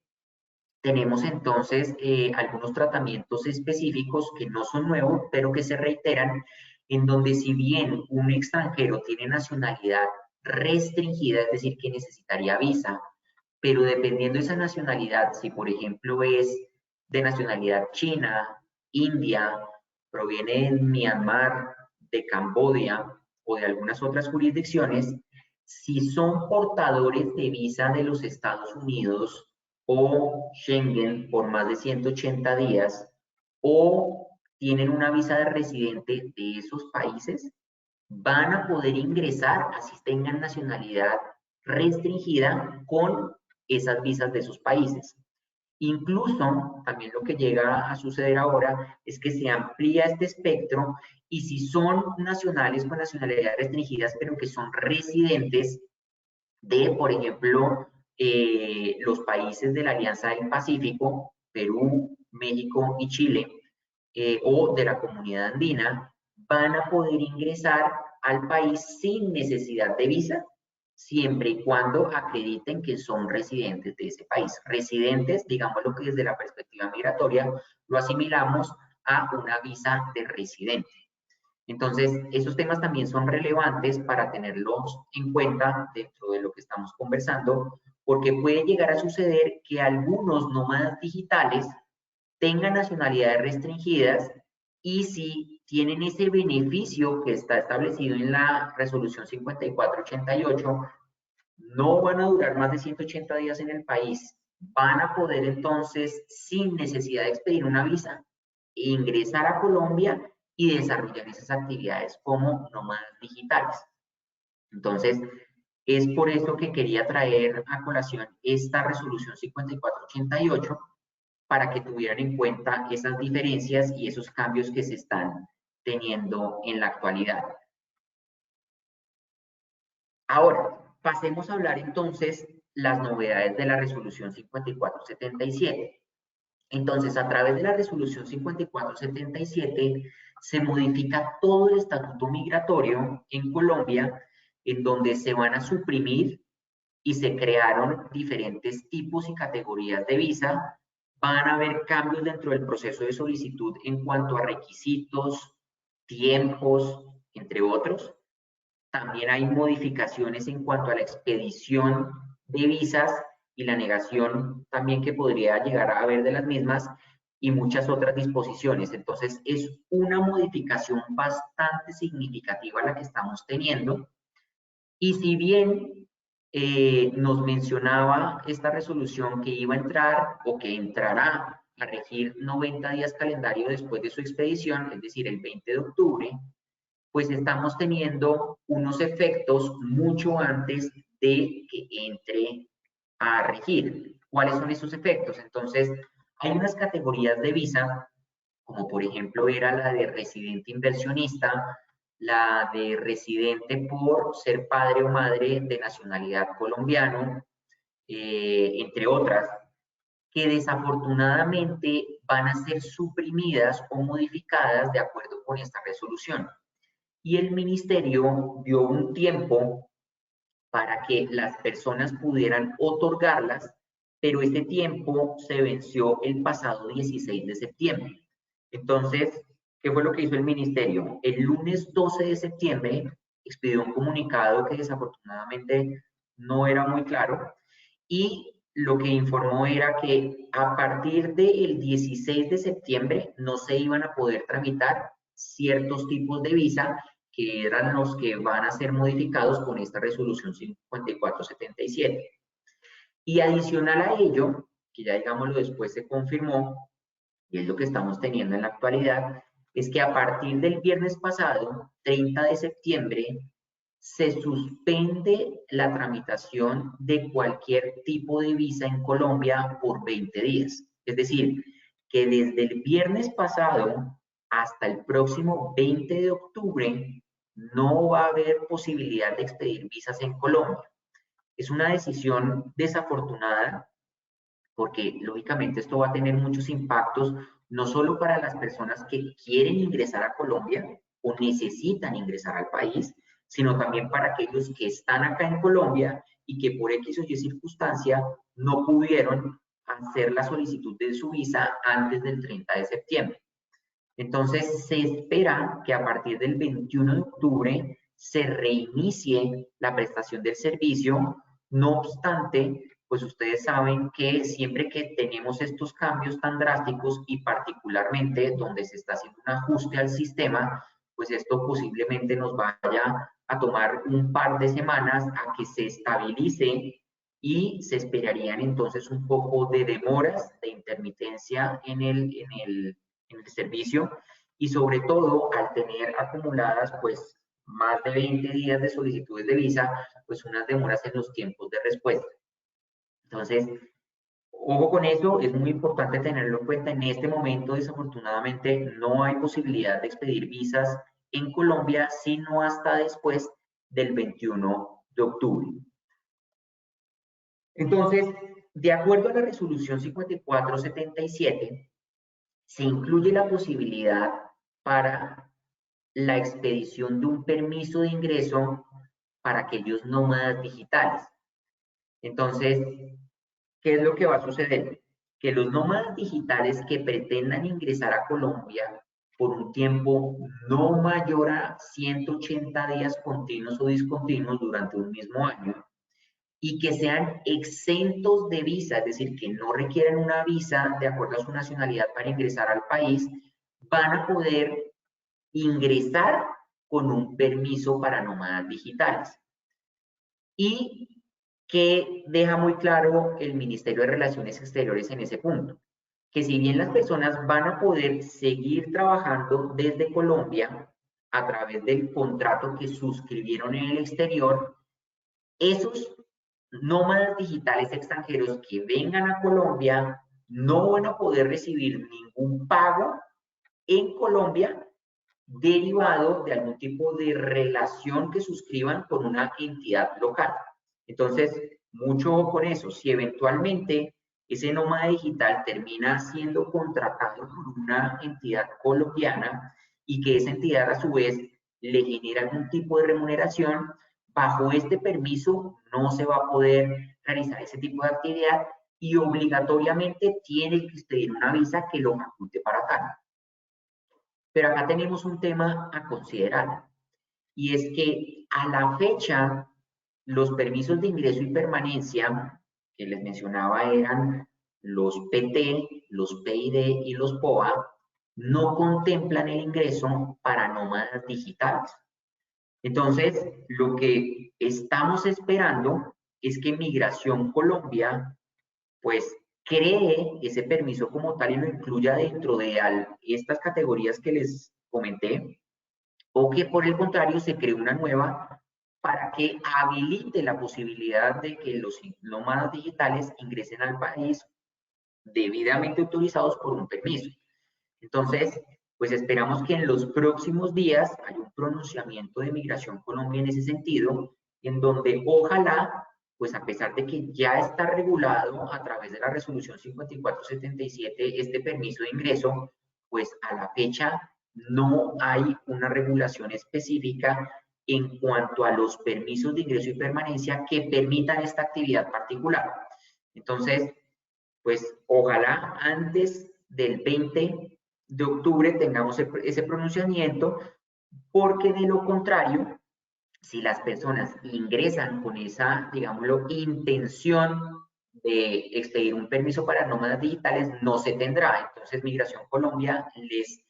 [SPEAKER 1] tenemos entonces algunos tratamientos específicos que no son nuevos, pero que se reiteran, en donde, si bien un extranjero tiene nacionalidad restringida, es decir, que necesitaría visa, pero dependiendo de esa nacionalidad, si por ejemplo es de nacionalidad china, india, proviene de Myanmar, de Camboya o de algunas otras jurisdicciones, si son portadores de visa de los Estados Unidos o Schengen por más de 180 días, o tienen una visa de residente de esos países, van a poder ingresar, así tengan nacionalidad restringida, con esas visas de esos países. Incluso, también lo que llega a suceder ahora es que se amplía este espectro, y si son nacionales con nacionalidades restringidas, pero que son residentes de, por ejemplo, los países de la Alianza del Pacífico, Perú, México y Chile, o de la Comunidad Andina, van a poder ingresar al país sin necesidad de visa, siempre y cuando acrediten que son residentes de ese país. Residentes, digamos lo que desde la perspectiva migratoria lo asimilamos a una visa de residente. Entonces, esos temas también son relevantes para tenerlos en cuenta dentro de lo que estamos conversando, porque puede llegar a suceder que algunos nómadas digitales tengan nacionalidades restringidas y si tienen ese beneficio que está establecido en la resolución 5488, no van a durar más de 180 días en el país. Van a poder entonces, sin necesidad de expedir una visa, ingresar a Colombia y desarrollar esas actividades como nómadas digitales. Entonces, es por eso que quería traer a colación esta resolución 5488 para que tuvieran en cuenta esas diferencias y esos cambios que se están teniendo en la actualidad. Ahora, pasemos a hablar entonces las novedades de la resolución 5477. Entonces, a través de la resolución 5477 se modifica todo el estatuto migratorio en Colombia, en donde se van a suprimir y se crearon diferentes tipos y categorías de visa. Van a haber cambios dentro del proceso de solicitud en cuanto a requisitos, tiempos, entre otros. También hay modificaciones en cuanto a la expedición de visas y la negación también que podría llegar a haber de las mismas y muchas otras disposiciones. Entonces, es una modificación bastante significativa la que estamos teniendo. Y si bien nos mencionaba esta resolución que iba a entrar o que entrará a regir 90 días calendario después de su expedición, es decir, el 20 de octubre, pues estamos teniendo unos efectos mucho antes de que entre a regir. ¿Cuáles son esos efectos? Entonces, hay unas categorías de visa, como por ejemplo era la de residente inversionista, la de residente por ser padre o madre de nacionalidad colombiano, entre otras, que desafortunadamente van a ser suprimidas o modificadas de acuerdo con esta resolución. Y el ministerio dio un tiempo para que las personas pudieran otorgarlas, pero ese tiempo se venció el pasado 16 de septiembre. Entonces, ¿qué fue lo que hizo el ministerio? El lunes 12 de septiembre expidió un comunicado que desafortunadamente no era muy claro y lo que informó era que a partir del 16 de septiembre no se iban a poder tramitar ciertos tipos de visa que eran los que van a ser modificados con esta resolución 5477. Y adicional a ello, que ya digámoslo después se confirmó, y es lo que estamos teniendo en la actualidad, es que a partir del viernes pasado, 30 de septiembre, se suspende la tramitación de cualquier tipo de visa en Colombia por 20 días. Es decir, que desde el viernes pasado hasta el próximo 20 de octubre no va a haber posibilidad de expedir visas en Colombia. Es una decisión desafortunada porque lógicamente esto va a tener muchos impactos, no solo para las personas que quieren ingresar a Colombia o necesitan ingresar al país, sino también para aquellos que están acá en Colombia y que por X o Y circunstancia no pudieron hacer la solicitud de su visa antes del 30 de septiembre. Entonces, se espera que a partir del 21 de octubre se reinicie la prestación del servicio. No obstante, pues ustedes saben que siempre que tenemos estos cambios tan drásticos y particularmente donde se está haciendo un ajuste al sistema, pues esto posiblemente nos vaya a tomar un par de semanas a que se estabilice y se esperarían entonces un poco de demoras, de intermitencia en el servicio y sobre todo al tener acumuladas pues más de 20 días de solicitudes de visa, pues unas demoras en los tiempos de respuesta. Entonces, ojo con eso, es muy importante tenerlo en cuenta. En este momento, desafortunadamente, no hay posibilidad de expedir visas en Colombia, sino hasta después del 21 de octubre. Entonces, de acuerdo a la resolución 5477, se incluye la posibilidad para la expedición de un permiso de ingreso para aquellos nómadas digitales. Entonces, ¿qué es lo que va a suceder? Que los nómadas digitales que pretendan ingresar a Colombia por un tiempo no mayor a 180 días continuos o discontinuos durante un mismo año y que sean exentos de visa, es decir, que no requieran una visa de acuerdo a su nacionalidad para ingresar al país, van a poder ingresar con un permiso para nómadas digitales. Y que deja muy claro el Ministerio de Relaciones Exteriores en ese punto, que si bien las personas van a poder seguir trabajando desde Colombia a través del contrato que suscribieron en el exterior, esos nómadas digitales extranjeros que vengan a Colombia no van a poder recibir ningún pago en Colombia derivado de algún tipo de relación que suscriban con una entidad local. Entonces, mucho ojo con eso. Si eventualmente ese nómada digital termina siendo contratado por una entidad colombiana y que esa entidad a su vez le genera algún tipo de remuneración, bajo este permiso no se va a poder realizar ese tipo de actividad y obligatoriamente tiene que expedir una visa que lo faculte para acá. Pero acá tenemos un tema a considerar, y es que a la fecha los permisos de ingreso y permanencia que les mencionaba eran los PT, los PID y los POA, no contemplan el ingreso para nómadas digitales. Entonces, lo que estamos esperando es que Migración Colombia pues cree ese permiso como tal y lo incluya dentro de estas categorías que les comenté, o que por el contrario se cree una nueva para que habilite la posibilidad de que los nómadas digitales ingresen al país debidamente autorizados por un permiso. Entonces, pues esperamos que en los próximos días haya un pronunciamiento de Migración Colombia en ese sentido, en donde ojalá, pues a pesar de que ya está regulado a través de la resolución 5477 este permiso de ingreso, pues a la fecha no hay una regulación específica en cuanto a los permisos de ingreso y permanencia que permitan esta actividad particular. Entonces, pues ojalá antes del 20 de octubre tengamos ese pronunciamiento, porque de lo contrario, si las personas ingresan con esa, digámoslo, intención de expedir un permiso para nómadas digitales, no se tendrá. Entonces, Migración Colombia les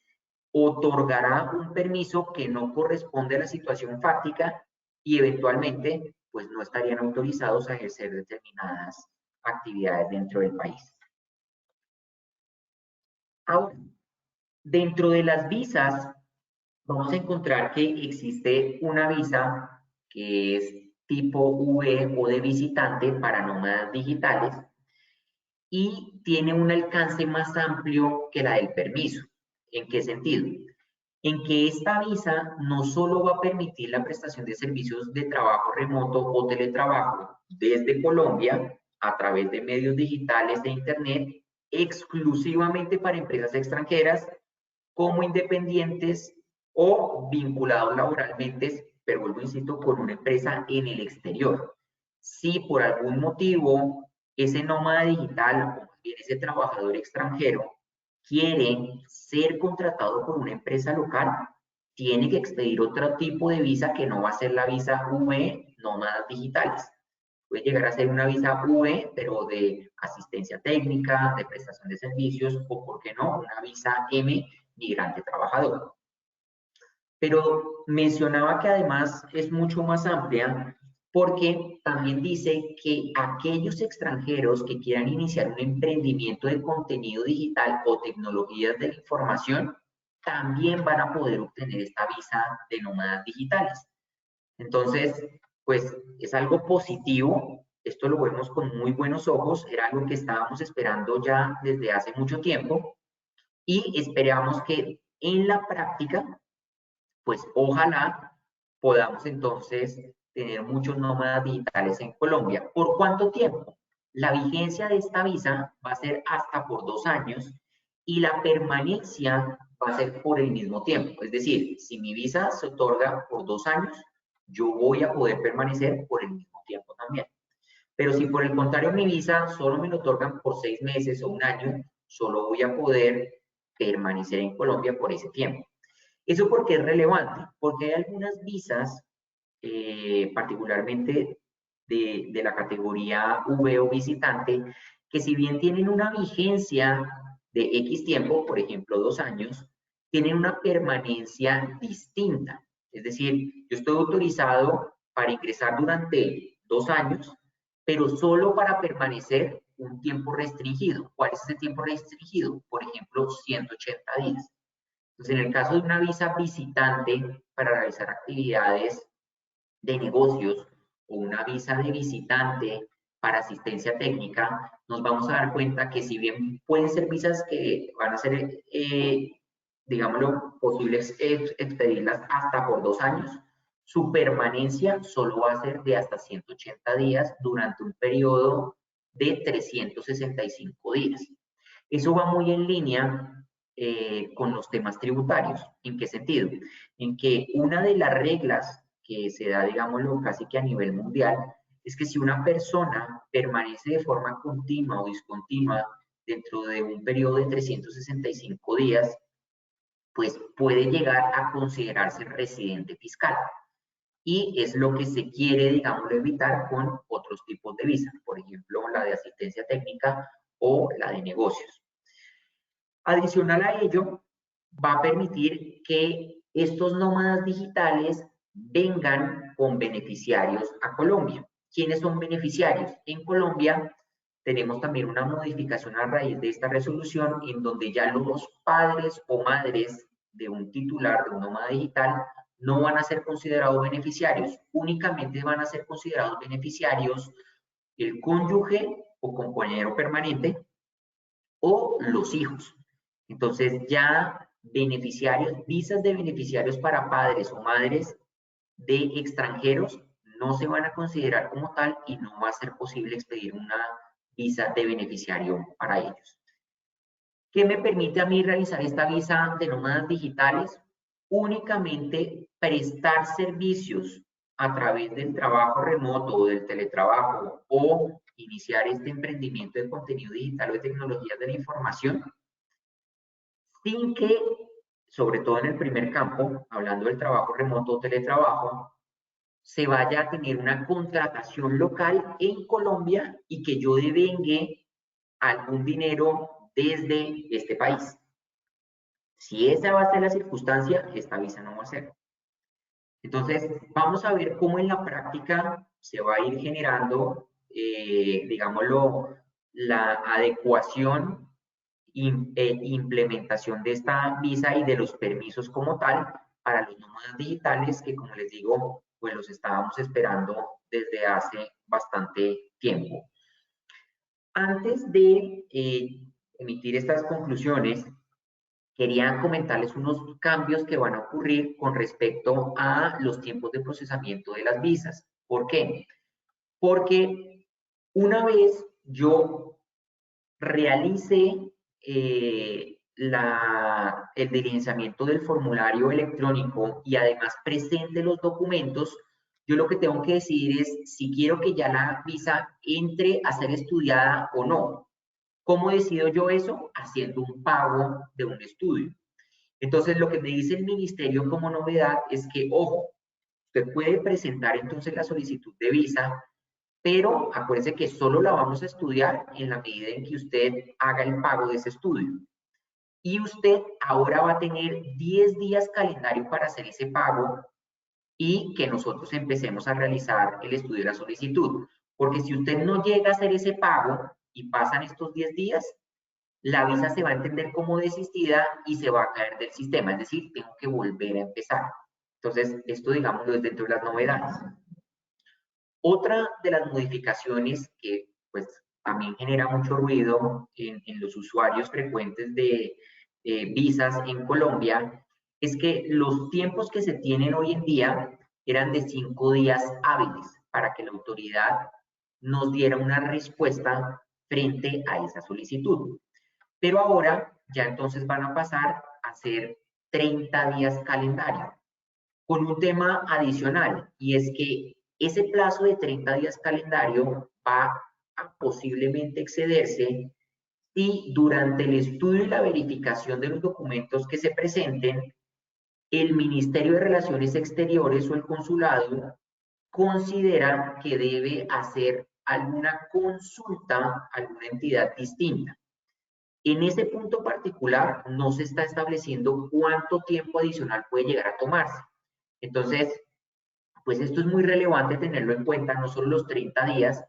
[SPEAKER 1] otorgará un permiso que no corresponde a la situación fáctica y eventualmente, pues no estarían autorizados a ejercer determinadas actividades dentro del país. Ahora, dentro de las visas, vamos a encontrar que existe una visa que es tipo V o de visitante para nómadas digitales y tiene un alcance más amplio que la del permiso. ¿En qué sentido? En que esta visa no solo va a permitir la prestación de servicios de trabajo remoto o teletrabajo desde Colombia a través de medios digitales de Internet exclusivamente para empresas extranjeras como independientes o vinculados laboralmente, pero vuelvo, insisto, con una empresa en el exterior. Si por algún motivo ese nómada digital o bien ese trabajador extranjero quiere ser contratado por una empresa local, tiene que expedir otro tipo de visa que no va a ser la visa V nómadas digitales. Puede llegar a ser una visa V, pero de asistencia técnica, de prestación de servicios, o, ¿por qué no?, una visa M, migrante trabajador. Pero mencionaba que además es mucho más amplia porque también dice que aquellos extranjeros que quieran iniciar un emprendimiento de contenido digital o tecnologías de la información también van a poder obtener esta visa de nómadas digitales. Entonces, pues es algo positivo, esto lo vemos con muy buenos ojos, era algo que estábamos esperando ya desde hace mucho tiempo y esperamos que en la práctica, pues ojalá podamos entonces tener muchos nómadas digitales en Colombia. ¿Por cuánto tiempo? La vigencia de esta visa va a ser hasta por 2 años y la permanencia va a ser por el mismo tiempo. Es decir, si mi visa se otorga por 2 años, yo voy a poder permanecer por el mismo tiempo también. Pero si por el contrario mi visa solo me lo otorgan por 6 meses o 1 año, solo voy a poder permanecer en Colombia por ese tiempo. ¿Eso por qué es relevante? Porque hay algunas visas, particularmente de la categoría V o visitante, que si bien tienen una vigencia de X tiempo, por ejemplo 2 años, tienen una permanencia distinta. Es decir, yo estoy autorizado para ingresar durante 2 años, pero solo para permanecer un tiempo restringido. ¿Cuál es ese tiempo restringido? Por ejemplo, 180 días. Entonces, en el caso de una visa visitante para realizar actividades de negocios o una visa de visitante para asistencia técnica, nos vamos a dar cuenta que si bien pueden ser visas que van a ser, digámoslo, posibles expedirlas hasta por 2 años, su permanencia solo va a ser de hasta 180 días durante un periodo de 365 días. Eso va muy en línea con los temas tributarios. ¿En qué sentido? En que una de las reglas que se da, digámoslo, casi que a nivel mundial, es que si una persona permanece de forma continua o discontinua dentro de un periodo de 365 días, pues puede llegar a considerarse residente fiscal. Y es lo que se quiere, digámoslo, evitar con otros tipos de visas, por ejemplo, la de asistencia técnica o la de negocios. Adicional a ello, va a permitir que estos nómadas digitales vengan con beneficiarios a Colombia. ¿Quiénes son beneficiarios? En Colombia tenemos también una modificación a raíz de esta resolución en donde ya los padres o madres de un titular de un nómada digital no van a ser considerados beneficiarios, únicamente van a ser considerados beneficiarios el cónyuge o compañero permanente o los hijos. Entonces ya beneficiarios, visas de beneficiarios para padres o madres de extranjeros no se van a considerar como tal y no va a ser posible expedir una visa de beneficiario para ellos. ¿Qué me permite a mí realizar esta visa de nómadas digitales? Únicamente prestar servicios a través del trabajo remoto o del teletrabajo o iniciar este emprendimiento de contenido digital o de tecnologías de la información sin que, sobre todo en el primer campo, hablando del trabajo remoto o teletrabajo, se vaya a tener una contratación local en Colombia y que yo devengue algún dinero desde este país. Si esa va a ser la circunstancia, esta visa no va a ser. Entonces, vamos a ver cómo en la práctica se va a ir generando, digámoslo, la adecuación implementación de esta visa y de los permisos como tal para los nómadas digitales que, como les digo, pues los estábamos esperando desde hace bastante tiempo. Antes de emitir estas conclusiones, quería comentarles unos cambios que van a ocurrir con respecto a los tiempos de procesamiento de las visas. ¿Por qué? Porque una vez yo realice el diligenciamiento del formulario electrónico y además presente los documentos, yo lo que tengo que decidir es si quiero que ya la visa entre a ser estudiada o no. ¿Cómo decido yo eso? Haciendo un pago de un estudio. Entonces, lo que me dice el ministerio como novedad es que, ojo, usted puede presentar entonces la solicitud de visa, pero acuérdense que solo la vamos a estudiar en la medida en que usted haga el pago de ese estudio. Y usted ahora va a tener 10 días calendario para hacer ese pago y que nosotros empecemos a realizar el estudio de la solicitud. Porque si usted no llega a hacer ese pago y pasan estos 10 días, la visa se va a entender como desistida y se va a caer del sistema. Es decir, tengo que volver a empezar. Entonces, esto digámoslo es dentro de las novedades. Otra de las modificaciones que pues también genera mucho ruido en los usuarios frecuentes de visas en Colombia es que los tiempos que se tienen hoy en día eran de 5 días hábiles para que la autoridad nos diera una respuesta frente a esa solicitud. Pero ahora ya entonces van a pasar a hacer 30 días calendario, con un tema adicional, y es que ese plazo de 30 días calendario va a posiblemente excederse si durante el estudio y la verificación de los documentos que se presenten, el Ministerio de Relaciones Exteriores o el consulado considera que debe hacer alguna consulta a alguna entidad distinta. En ese punto particular no se está estableciendo cuánto tiempo adicional puede llegar a tomarse. Entonces, pues esto es muy relevante tenerlo en cuenta, no solo los 30 días,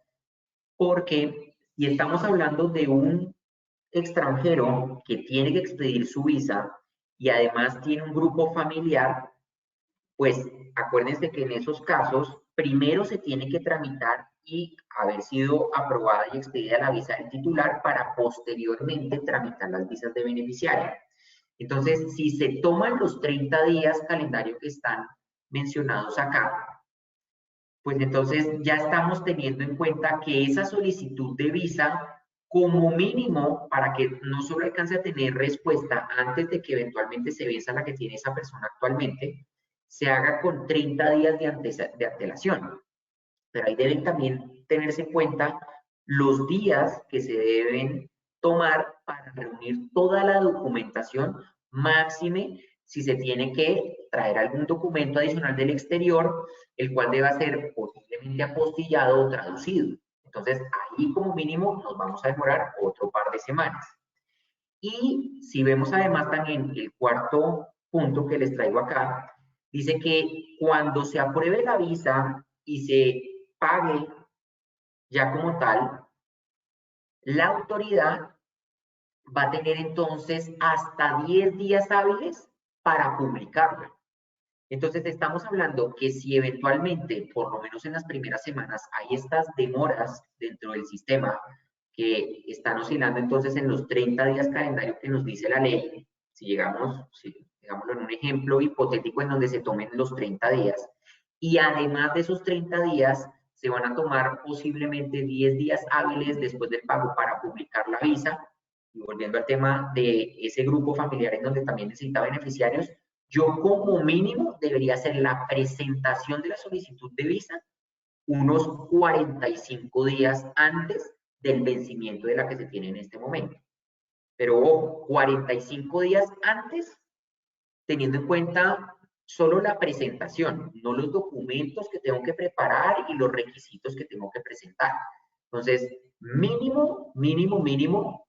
[SPEAKER 1] porque si estamos hablando de un extranjero que tiene que expedir su visa y además tiene un grupo familiar, pues acuérdense que en esos casos primero se tiene que tramitar y haber sido aprobada y expedida la visa del titular para posteriormente tramitar las visas de beneficiario. Entonces, si se toman los 30 días calendario que están mencionados acá, pues entonces ya estamos teniendo en cuenta que esa solicitud de visa, como mínimo, para que no solo alcance a tener respuesta antes de que eventualmente se venza la que tiene esa persona actualmente, se haga con 30 días de antelación. Pero ahí deben también tenerse en cuenta los días que se deben tomar para reunir toda la documentación, máxime si se tiene que traer algún documento adicional del exterior, el cual deba ser posiblemente apostillado o traducido. Entonces, ahí como mínimo nos vamos a demorar otro par de semanas. Y si vemos además también el cuarto punto que les traigo acá, dice que cuando se apruebe la visa y se pague ya como tal, la autoridad va a tener entonces hasta 10 días hábiles para publicarla. Entonces estamos hablando que si eventualmente, por lo menos en las primeras semanas, hay estas demoras dentro del sistema que están oscilando entonces en los 30 días calendario que nos dice la ley, si llegamos, digámoslo en un ejemplo hipotético en donde se tomen los 30 días, y además de esos 30 días, se van a tomar posiblemente 10 días hábiles después del pago para publicar la visa, y volviendo al tema de ese grupo familiar en donde también necesita beneficiarios, yo como mínimo debería hacer la presentación de la solicitud de visa unos 45 días antes del vencimiento de la que se tiene en este momento. Pero ojo, 45 días antes, teniendo en cuenta solo la presentación, no los documentos que tengo que preparar y los requisitos que tengo que presentar. Entonces, mínimo, mínimo, mínimo,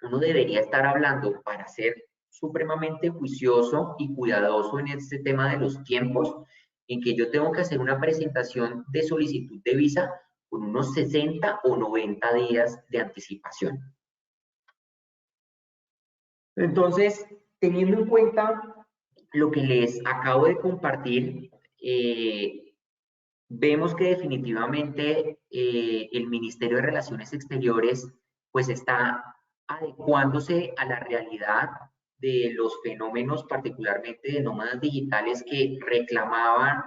[SPEAKER 1] uno debería estar hablando para ser supremamente juicioso y cuidadoso en este tema de los tiempos, en que yo tengo que hacer una presentación de solicitud de visa con unos 60 o 90 días de anticipación. Entonces, teniendo en cuenta lo que les acabo de compartir, vemos que definitivamente el Ministerio de Relaciones Exteriores pues está adecuándose a la realidad de los fenómenos, particularmente de nómadas digitales que reclamaban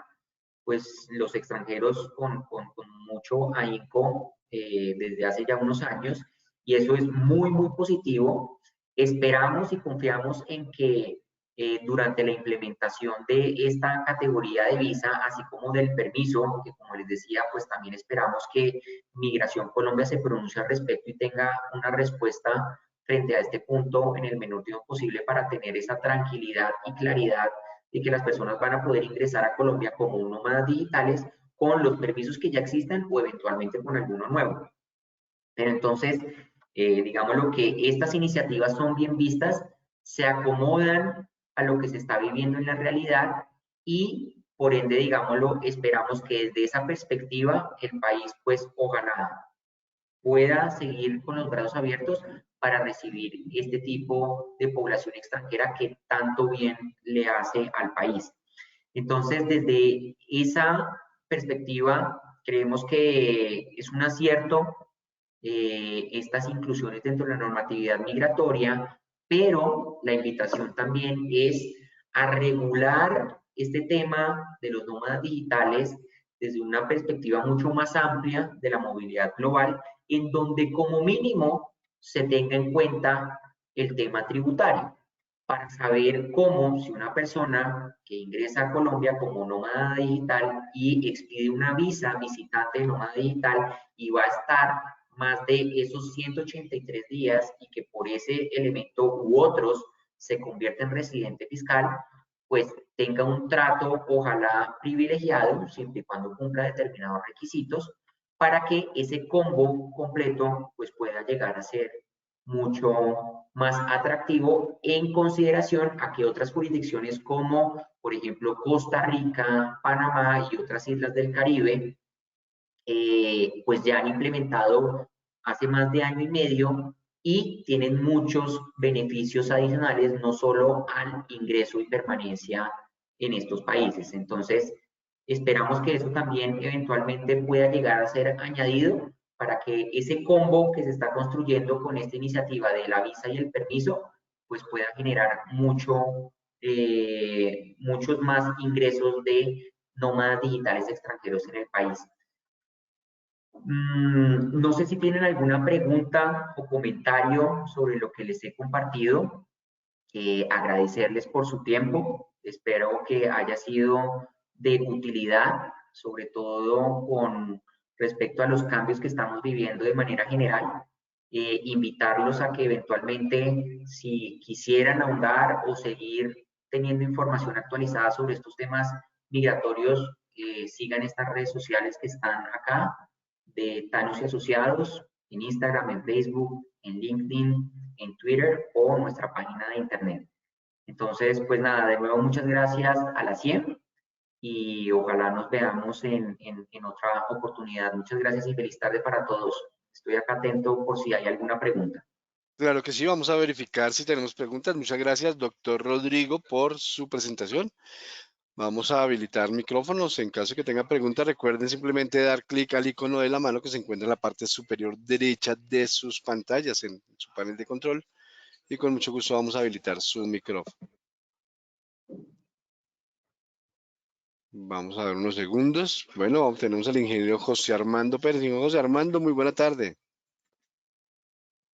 [SPEAKER 1] pues los extranjeros con mucho ahínco desde hace ya unos años, y eso es muy, muy positivo. Esperamos y confiamos en que durante la implementación de esta categoría de visa, así como del permiso, que como les decía, pues también esperamos que Migración Colombia se pronuncie al respecto y tenga una respuesta frente a este punto en el menor tiempo posible para tener esa tranquilidad y claridad de que las personas van a poder ingresar a Colombia como nómadas digitales con los permisos que ya existen o eventualmente con alguno nuevo. Pero entonces, digámoslo que estas iniciativas son bien vistas, se acomodan a lo que se está viviendo en la realidad y por ende, digámoslo, esperamos que desde esa perspectiva el país pues ojalá pueda seguir con los brazos abiertos para recibir este tipo de población extranjera que tanto bien le hace al país. Entonces, desde esa perspectiva, creemos que es un acierto estas inclusiones dentro de la normatividad migratoria, pero la invitación también es a regular este tema de los nómadas digitales desde una perspectiva mucho más amplia de la movilidad global, en donde como mínimo se tenga en cuenta el tema tributario. para saber cómo, si una persona que ingresa a Colombia como nómada digital y expide una visa visitante nómada digital y va a estar más de esos 183 días y que por ese elemento u otros se convierte en residente fiscal, pues tenga un trato, ojalá privilegiado, siempre y cuando cumpla determinados requisitos, para que ese combo completo pues pueda llegar a ser mucho más atractivo en consideración a que otras jurisdicciones como, por ejemplo, Costa Rica, Panamá y otras islas del Caribe, pues ya han implementado hace más de año y medio y tienen muchos beneficios adicionales, no solo al ingreso y permanencia en estos países. Entonces, esperamos que eso también eventualmente pueda llegar a ser añadido para que ese combo que se está construyendo con esta iniciativa de la visa y el permiso, pues pueda generar muchos más ingresos de nómadas digitales extranjeros en el país. No sé si tienen alguna pregunta o comentario sobre lo que les he compartido. Agradecerles por su tiempo. Espero que haya sido de utilidad, sobre todo con respecto a los cambios que estamos viviendo de manera general. Invitarlos a que eventualmente, si quisieran ahondar o seguir teniendo información actualizada sobre estos temas migratorios, sigan estas redes sociales que están acá de Thanos y Asociados, en Instagram, en Facebook, en LinkedIn, en Twitter o nuestra página de internet. Entonces, pues nada, de nuevo muchas gracias a la CIEM y ojalá nos veamos en otra oportunidad. Muchas gracias y feliz tarde para todos. Estoy acá atento por si hay alguna pregunta.
[SPEAKER 2] Claro que sí, vamos a verificar si tenemos preguntas. Muchas gracias, doctor Rodrigo, por su presentación. Vamos a habilitar micrófonos. En caso de que tenga preguntas, recuerden simplemente dar clic al icono de la mano que se encuentra en la parte superior derecha de sus pantallas, en su panel de control. Y con mucho gusto vamos a habilitar su micrófono. Vamos a dar unos segundos. Bueno, tenemos al ingeniero José Armando Pérez. Señor José Armando, muy buena tarde.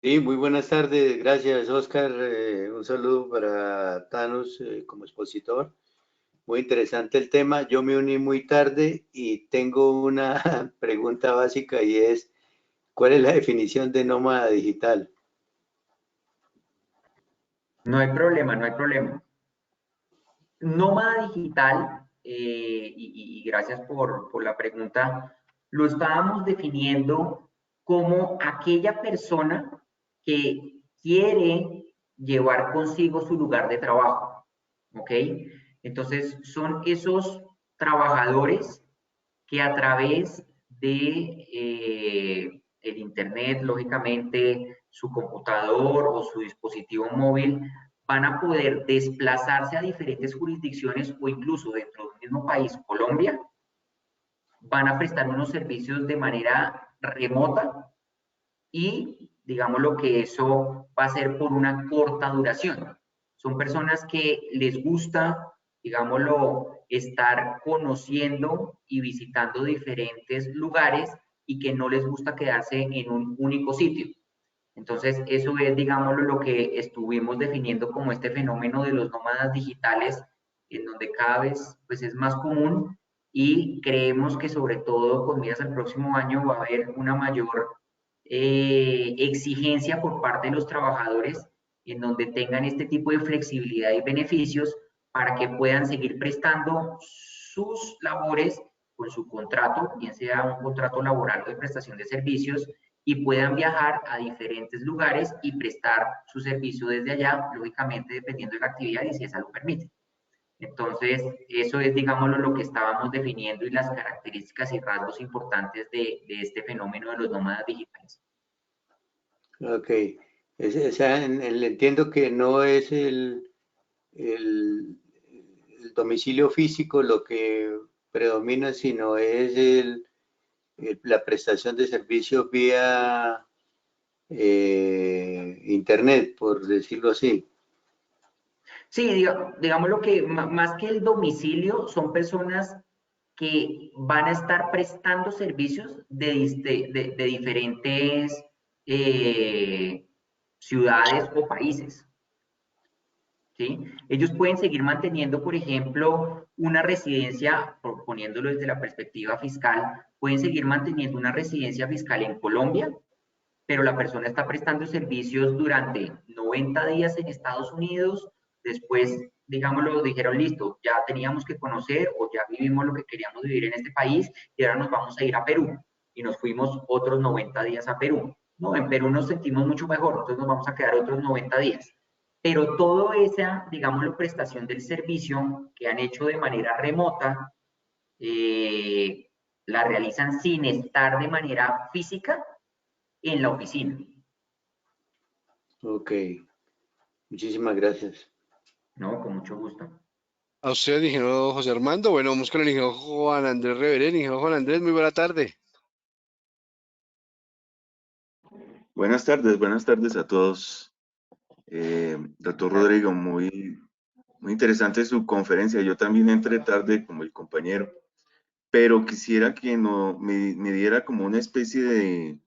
[SPEAKER 3] Sí, muy buenas tardes. Gracias, Oscar. Un saludo para Thanos como expositor. Muy interesante el tema. Yo me uní muy tarde y tengo una pregunta básica y es, ¿cuál es la definición de nómada digital?
[SPEAKER 1] No hay problema, no hay problema. Nómada digital, y gracias por la pregunta, lo estábamos definiendo como aquella persona que quiere llevar consigo su lugar de trabajo, ¿ok? Entonces, son esos trabajadores que a través de el internet, lógicamente, su computador o su dispositivo móvil, van a poder desplazarse a diferentes jurisdicciones o incluso dentro del mismo país, Colombia, van a prestar unos servicios de manera remota y digamos lo que eso va a ser por una corta duración. Son personas que les gusta, digámoslo, estar conociendo y visitando diferentes lugares y que no les gusta quedarse en un único sitio. Entonces, eso es, digámoslo, lo que estuvimos definiendo como este fenómeno de los nómadas digitales, en donde cada vez pues, es más común y creemos que sobre todo con miras al próximo año va a haber una mayor exigencia por parte de los trabajadores en donde tengan este tipo de flexibilidad y beneficios para que puedan seguir prestando sus labores con su contrato, bien sea un contrato laboral o de prestación de servicios, y puedan viajar a diferentes lugares y prestar su servicio desde allá, lógicamente dependiendo de la actividad y si esa lo permite. Entonces, eso es, digámoslo, lo que estábamos definiendo y las características y rasgos importantes de este fenómeno de los nómadas digitales.
[SPEAKER 3] Ok. O sea, entiendo que no es el domicilio físico lo que predomina, sino es la prestación de servicios vía internet, por decirlo así.
[SPEAKER 1] Sí, digamos lo que más que el domicilio son personas que van a estar prestando servicios de diferentes ciudades o países. ¿sí? Ellos pueden seguir manteniendo, por ejemplo, una residencia, poniéndolo desde la perspectiva fiscal, pueden seguir manteniendo una residencia fiscal en Colombia, pero la persona está prestando servicios durante 90 días en Estados Unidos, después, digámoslo, dijeron, listo, ya teníamos que conocer o ya vivimos lo que queríamos vivir en este país y ahora nos vamos a ir a Perú. Y nos fuimos otros 90 días a Perú. No, en Perú nos sentimos mucho mejor, entonces nos vamos a quedar otros 90 días. Pero toda esa, digámoslo, prestación del servicio que han hecho de manera remota, la realizan sin estar de manera física en la oficina.
[SPEAKER 3] Ok, muchísimas gracias.
[SPEAKER 1] No, con mucho gusto.
[SPEAKER 2] A usted, ingeniero José Armando. Bueno, vamos con el ingeniero Juan Andrés Reverén. Ingeniero Juan Andrés, muy buena tarde.
[SPEAKER 4] Buenas tardes a todos. Doctor Rodrigo, muy interesante su conferencia. Yo también entré tarde como el compañero, pero quisiera que me diera como una especie de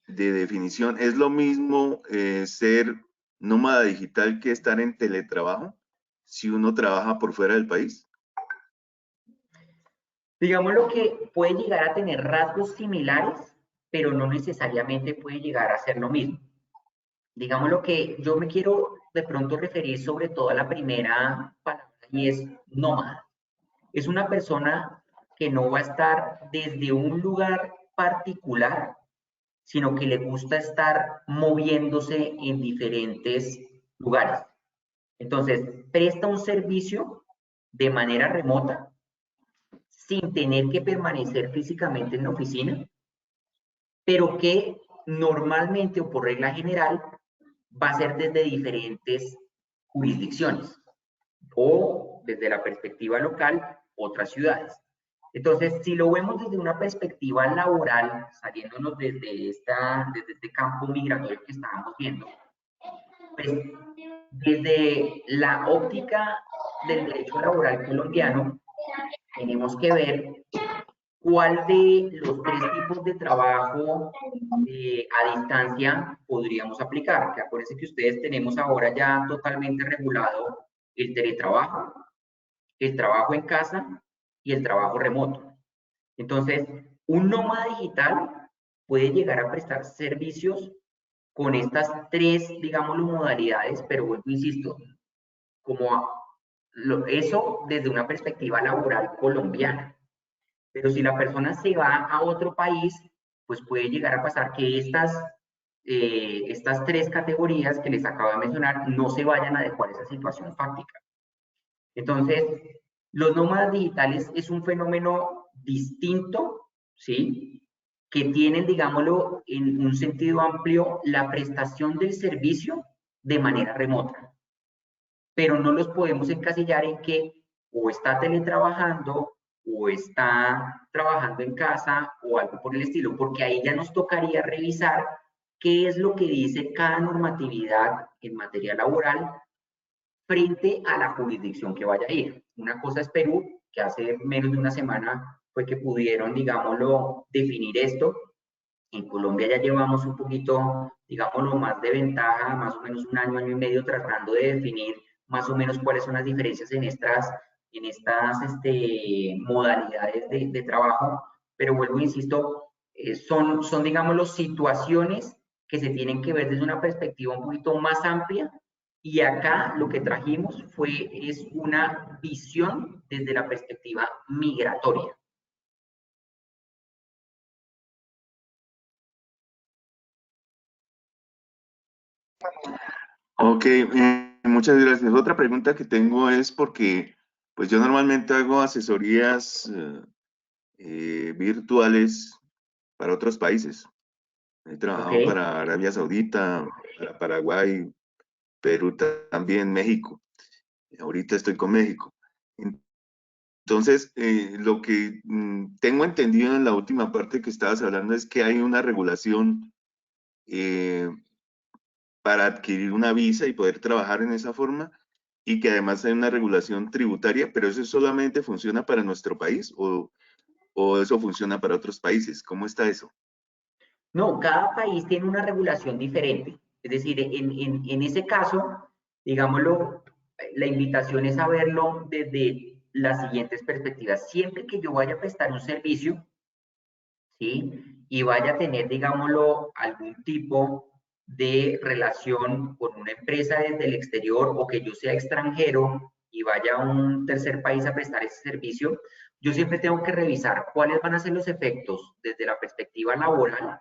[SPEAKER 4] definición. ¿Es lo mismo ser nómada digital que estar en teletrabajo si uno trabaja por fuera del país?
[SPEAKER 1] Digamos lo que puede llegar a tener rasgos similares, pero no necesariamente puede llegar a ser lo mismo. Digamos lo que yo me quiero de pronto referir sobre todo a la primera palabra y es nómada. Es una persona que no va a estar desde un lugar particular, sino que le gusta estar moviéndose en diferentes lugares. Entonces, presta un servicio de manera remota sin tener que permanecer físicamente en la oficina, pero que normalmente o por regla general va a ser desde diferentes jurisdicciones o desde la perspectiva local, otras ciudades. Entonces, si lo vemos desde una perspectiva laboral, saliéndonos desde este campo migratorio que estábamos viendo, pues desde la óptica del derecho laboral colombiano, tenemos que ver cuál de los tres tipos de trabajo a distancia podríamos aplicar. Que acuérdense que ustedes tenemos ahora ya totalmente regulado el teletrabajo, el trabajo en casa y el trabajo remoto. Entonces, un nómada digital puede llegar a prestar servicios con estas tres, digamos, modalidades, pero vuelvo, insisto, como eso desde una perspectiva laboral colombiana. Pero si la persona se va a otro país, pues puede llegar a pasar que estas tres categorías que les acabo de mencionar no se vayan a adecuar a esa situación fáctica. Entonces, los nómadas digitales es un fenómeno distinto, ¿sí? Que tienen, digámoslo, en un sentido amplio, la prestación del servicio de manera remota. Pero no los podemos encasillar en que o está teletrabajando o está trabajando en casa o algo por el estilo, porque ahí ya nos tocaría revisar qué es lo que dice cada normatividad en materia laboral frente a la jurisdicción que vaya a ir. Una cosa es Perú, que hace menos de una semana fue que pudieron, digámoslo, definir esto. En Colombia ya llevamos un poquito, digámoslo, más de ventaja, más o menos un año, año y medio, tratando de definir más o menos cuáles son las diferencias en estas modalidades de trabajo. Pero vuelvo, insisto, son, digámoslo, situaciones que se tienen que ver desde una perspectiva un poquito más amplia. Y acá lo que trajimos es una visión desde la perspectiva migratoria.
[SPEAKER 4] Ok, muchas gracias. Otra pregunta que tengo es porque pues yo normalmente hago asesorías virtuales para otros países. He trabajado
[SPEAKER 1] ¿Ok?
[SPEAKER 4] para Arabia Saudita, para Paraguay, Perú también, México. Ahorita estoy con México. Entonces, lo que tengo entendido en la última parte que estabas hablando es que hay una regulación para adquirir una visa y poder trabajar en esa forma y que además hay una regulación tributaria, pero eso solamente funciona para nuestro país o eso funciona para otros países. ¿Cómo está eso?
[SPEAKER 1] No, cada país tiene una regulación diferente. Es decir, en ese caso, digámoslo, la invitación es a verlo desde las siguientes perspectivas. Siempre que yo vaya a prestar un servicio, ¿sí? Y vaya a tener, digámoslo, algún tipo de relación con una empresa desde el exterior o que yo sea extranjero y vaya a un tercer país a prestar ese servicio, yo siempre tengo que revisar cuáles van a ser los efectos desde la perspectiva laboral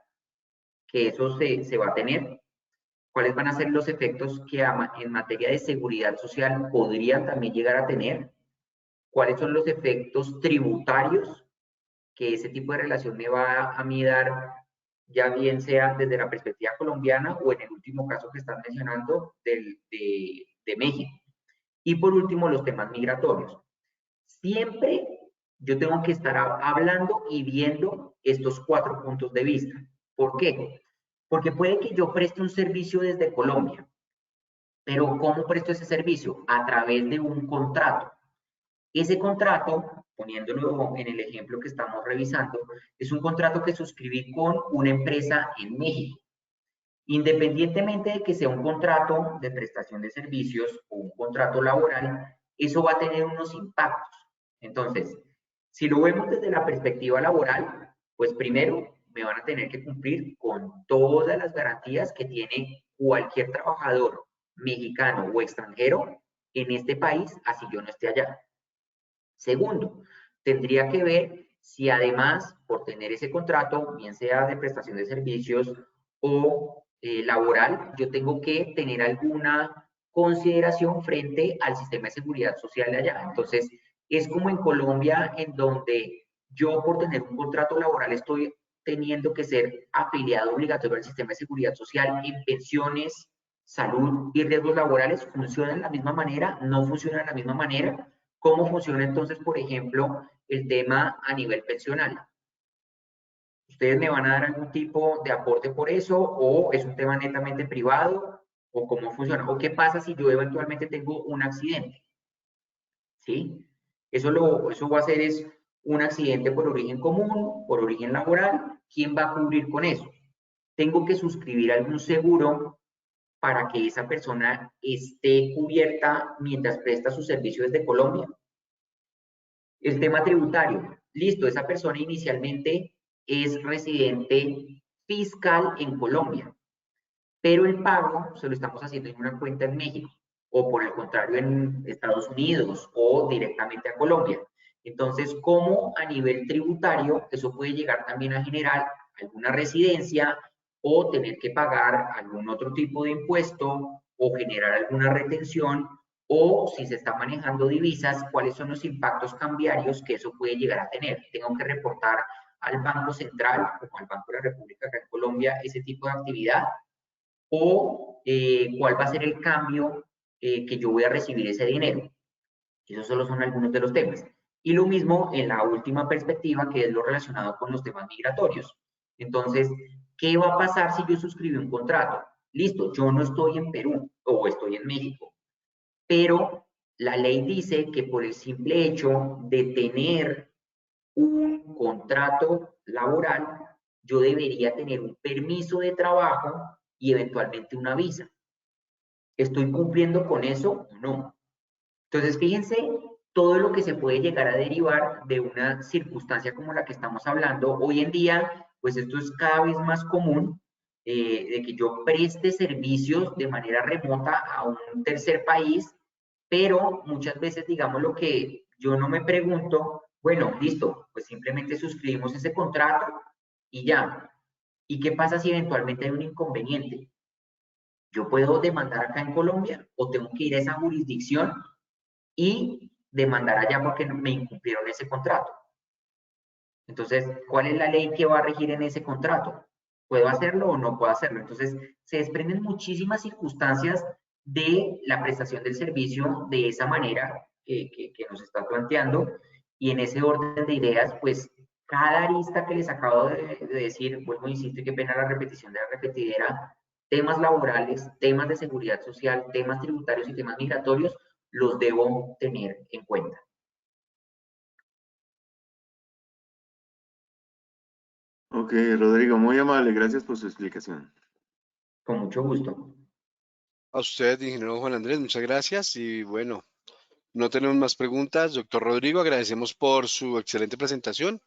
[SPEAKER 1] que eso se va a tener, cuáles van a ser los efectos que en materia de seguridad social podrían también llegar a tener, cuáles son los efectos tributarios que ese tipo de relación me va a mí dar, ya bien sea desde la perspectiva colombiana o en el último caso que están mencionando de México. Y por último, los temas migratorios. Siempre yo tengo que estar hablando y viendo estos 4 puntos de vista. ¿Por qué? Porque puede que yo preste un servicio desde Colombia, pero ¿cómo presto ese servicio? A través de un contrato. Ese contrato, poniéndolo en el ejemplo que estamos revisando, es un contrato que suscribí con una empresa en México. Independientemente de que sea un contrato de prestación de servicios o un contrato laboral, eso va a tener unos impactos. Entonces, si lo vemos desde la perspectiva laboral, pues primero me van a tener que cumplir con todas las garantías que tiene cualquier trabajador mexicano o extranjero en este país, así yo no esté allá. Segundo, tendría que ver si además, por tener ese contrato, bien sea de prestación de servicios o laboral, yo tengo que tener alguna consideración frente al sistema de seguridad social de allá. Entonces, es como en Colombia, en donde yo por tener un contrato laboral estoy teniendo que ser afiliado obligatorio al sistema de seguridad social en pensiones, salud y riesgos laborales. ¿Funcionan de la misma manera? ¿No funcionan de la misma manera? ¿Cómo funciona entonces, por ejemplo, el tema a nivel pensional? ¿Ustedes me van a dar algún tipo de aporte por eso o es un tema netamente privado o cómo funciona? ¿O qué pasa si yo eventualmente tengo un accidente? ¿Sí? Eso va a ser es un accidente por origen común, por origen laboral. ¿Quién va a cubrir con eso? Tengo que suscribir algún seguro para que esa persona esté cubierta mientras presta su servicio desde Colombia. El tema tributario. Listo, esa persona inicialmente es residente fiscal en Colombia, pero el pago se lo estamos haciendo en una cuenta en México, o por el contrario en Estados Unidos, o directamente a Colombia. Entonces, ¿cómo a nivel tributario eso puede llegar también a generar alguna residencia o tener que pagar algún otro tipo de impuesto o generar alguna retención? O si se está manejando divisas, ¿cuáles son los impactos cambiarios que eso puede llegar a tener? Tengo que reportar al Banco Central, como al Banco de la República acá en Colombia, ese tipo de actividad, o cuál va a ser el cambio que yo voy a recibir ese dinero. Esos solo son algunos de los temas. Y lo mismo en la última perspectiva, que es lo relacionado con los temas migratorios. Entonces, ¿qué va a pasar si yo suscribí un contrato? Listo, yo no estoy en Perú o estoy en México, pero la ley dice que por el simple hecho de tener un contrato laboral, yo debería tener un permiso de trabajo y eventualmente una visa. ¿Estoy cumpliendo con eso o no? Entonces, fíjense todo lo que se puede llegar a derivar de una circunstancia como la que estamos hablando. Hoy en día, pues esto es cada vez más común, de que yo preste servicios de manera remota a un tercer país, pero muchas veces, digamos, lo que yo no me pregunto, bueno, listo, pues simplemente suscribimos ese contrato y ya. ¿Y qué pasa si eventualmente hay un inconveniente? ¿Yo puedo demandar acá en Colombia o tengo que ir a esa jurisdicción y demandar allá porque me incumplieron ese contrato? Entonces, ¿cuál es la ley que va a regir en ese contrato? ¿Puedo hacerlo o no puedo hacerlo? Entonces, se desprenden muchísimas circunstancias de la prestación del servicio de esa manera que nos está planteando, y en ese orden de ideas, pues cada arista que les acabo de decir, vuelvo a insistir, qué pena la repetición de la repetidera, temas laborales, temas de seguridad social, temas tributarios y temas migratorios, los debo tener en cuenta.
[SPEAKER 4] Ok, Rodrigo, muy amable, gracias por su explicación.
[SPEAKER 1] Con mucho gusto.
[SPEAKER 2] A usted, ingeniero Juan Andrés, muchas gracias. Y bueno, no tenemos más preguntas. Doctor Rodrigo, agradecemos por su excelente presentación.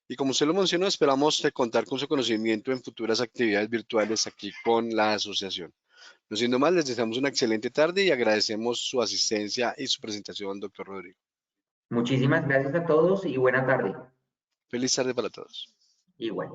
[SPEAKER 2] Y como usted lo mencionó, esperamos contar con su conocimiento en futuras actividades virtuales aquí con la asociación. No siendo más, les deseamos una excelente tarde y agradecemos su asistencia y su presentación, doctor Rodrigo.
[SPEAKER 1] Muchísimas gracias a todos y buena tarde.
[SPEAKER 2] Feliz tarde para todos.
[SPEAKER 1] Igual.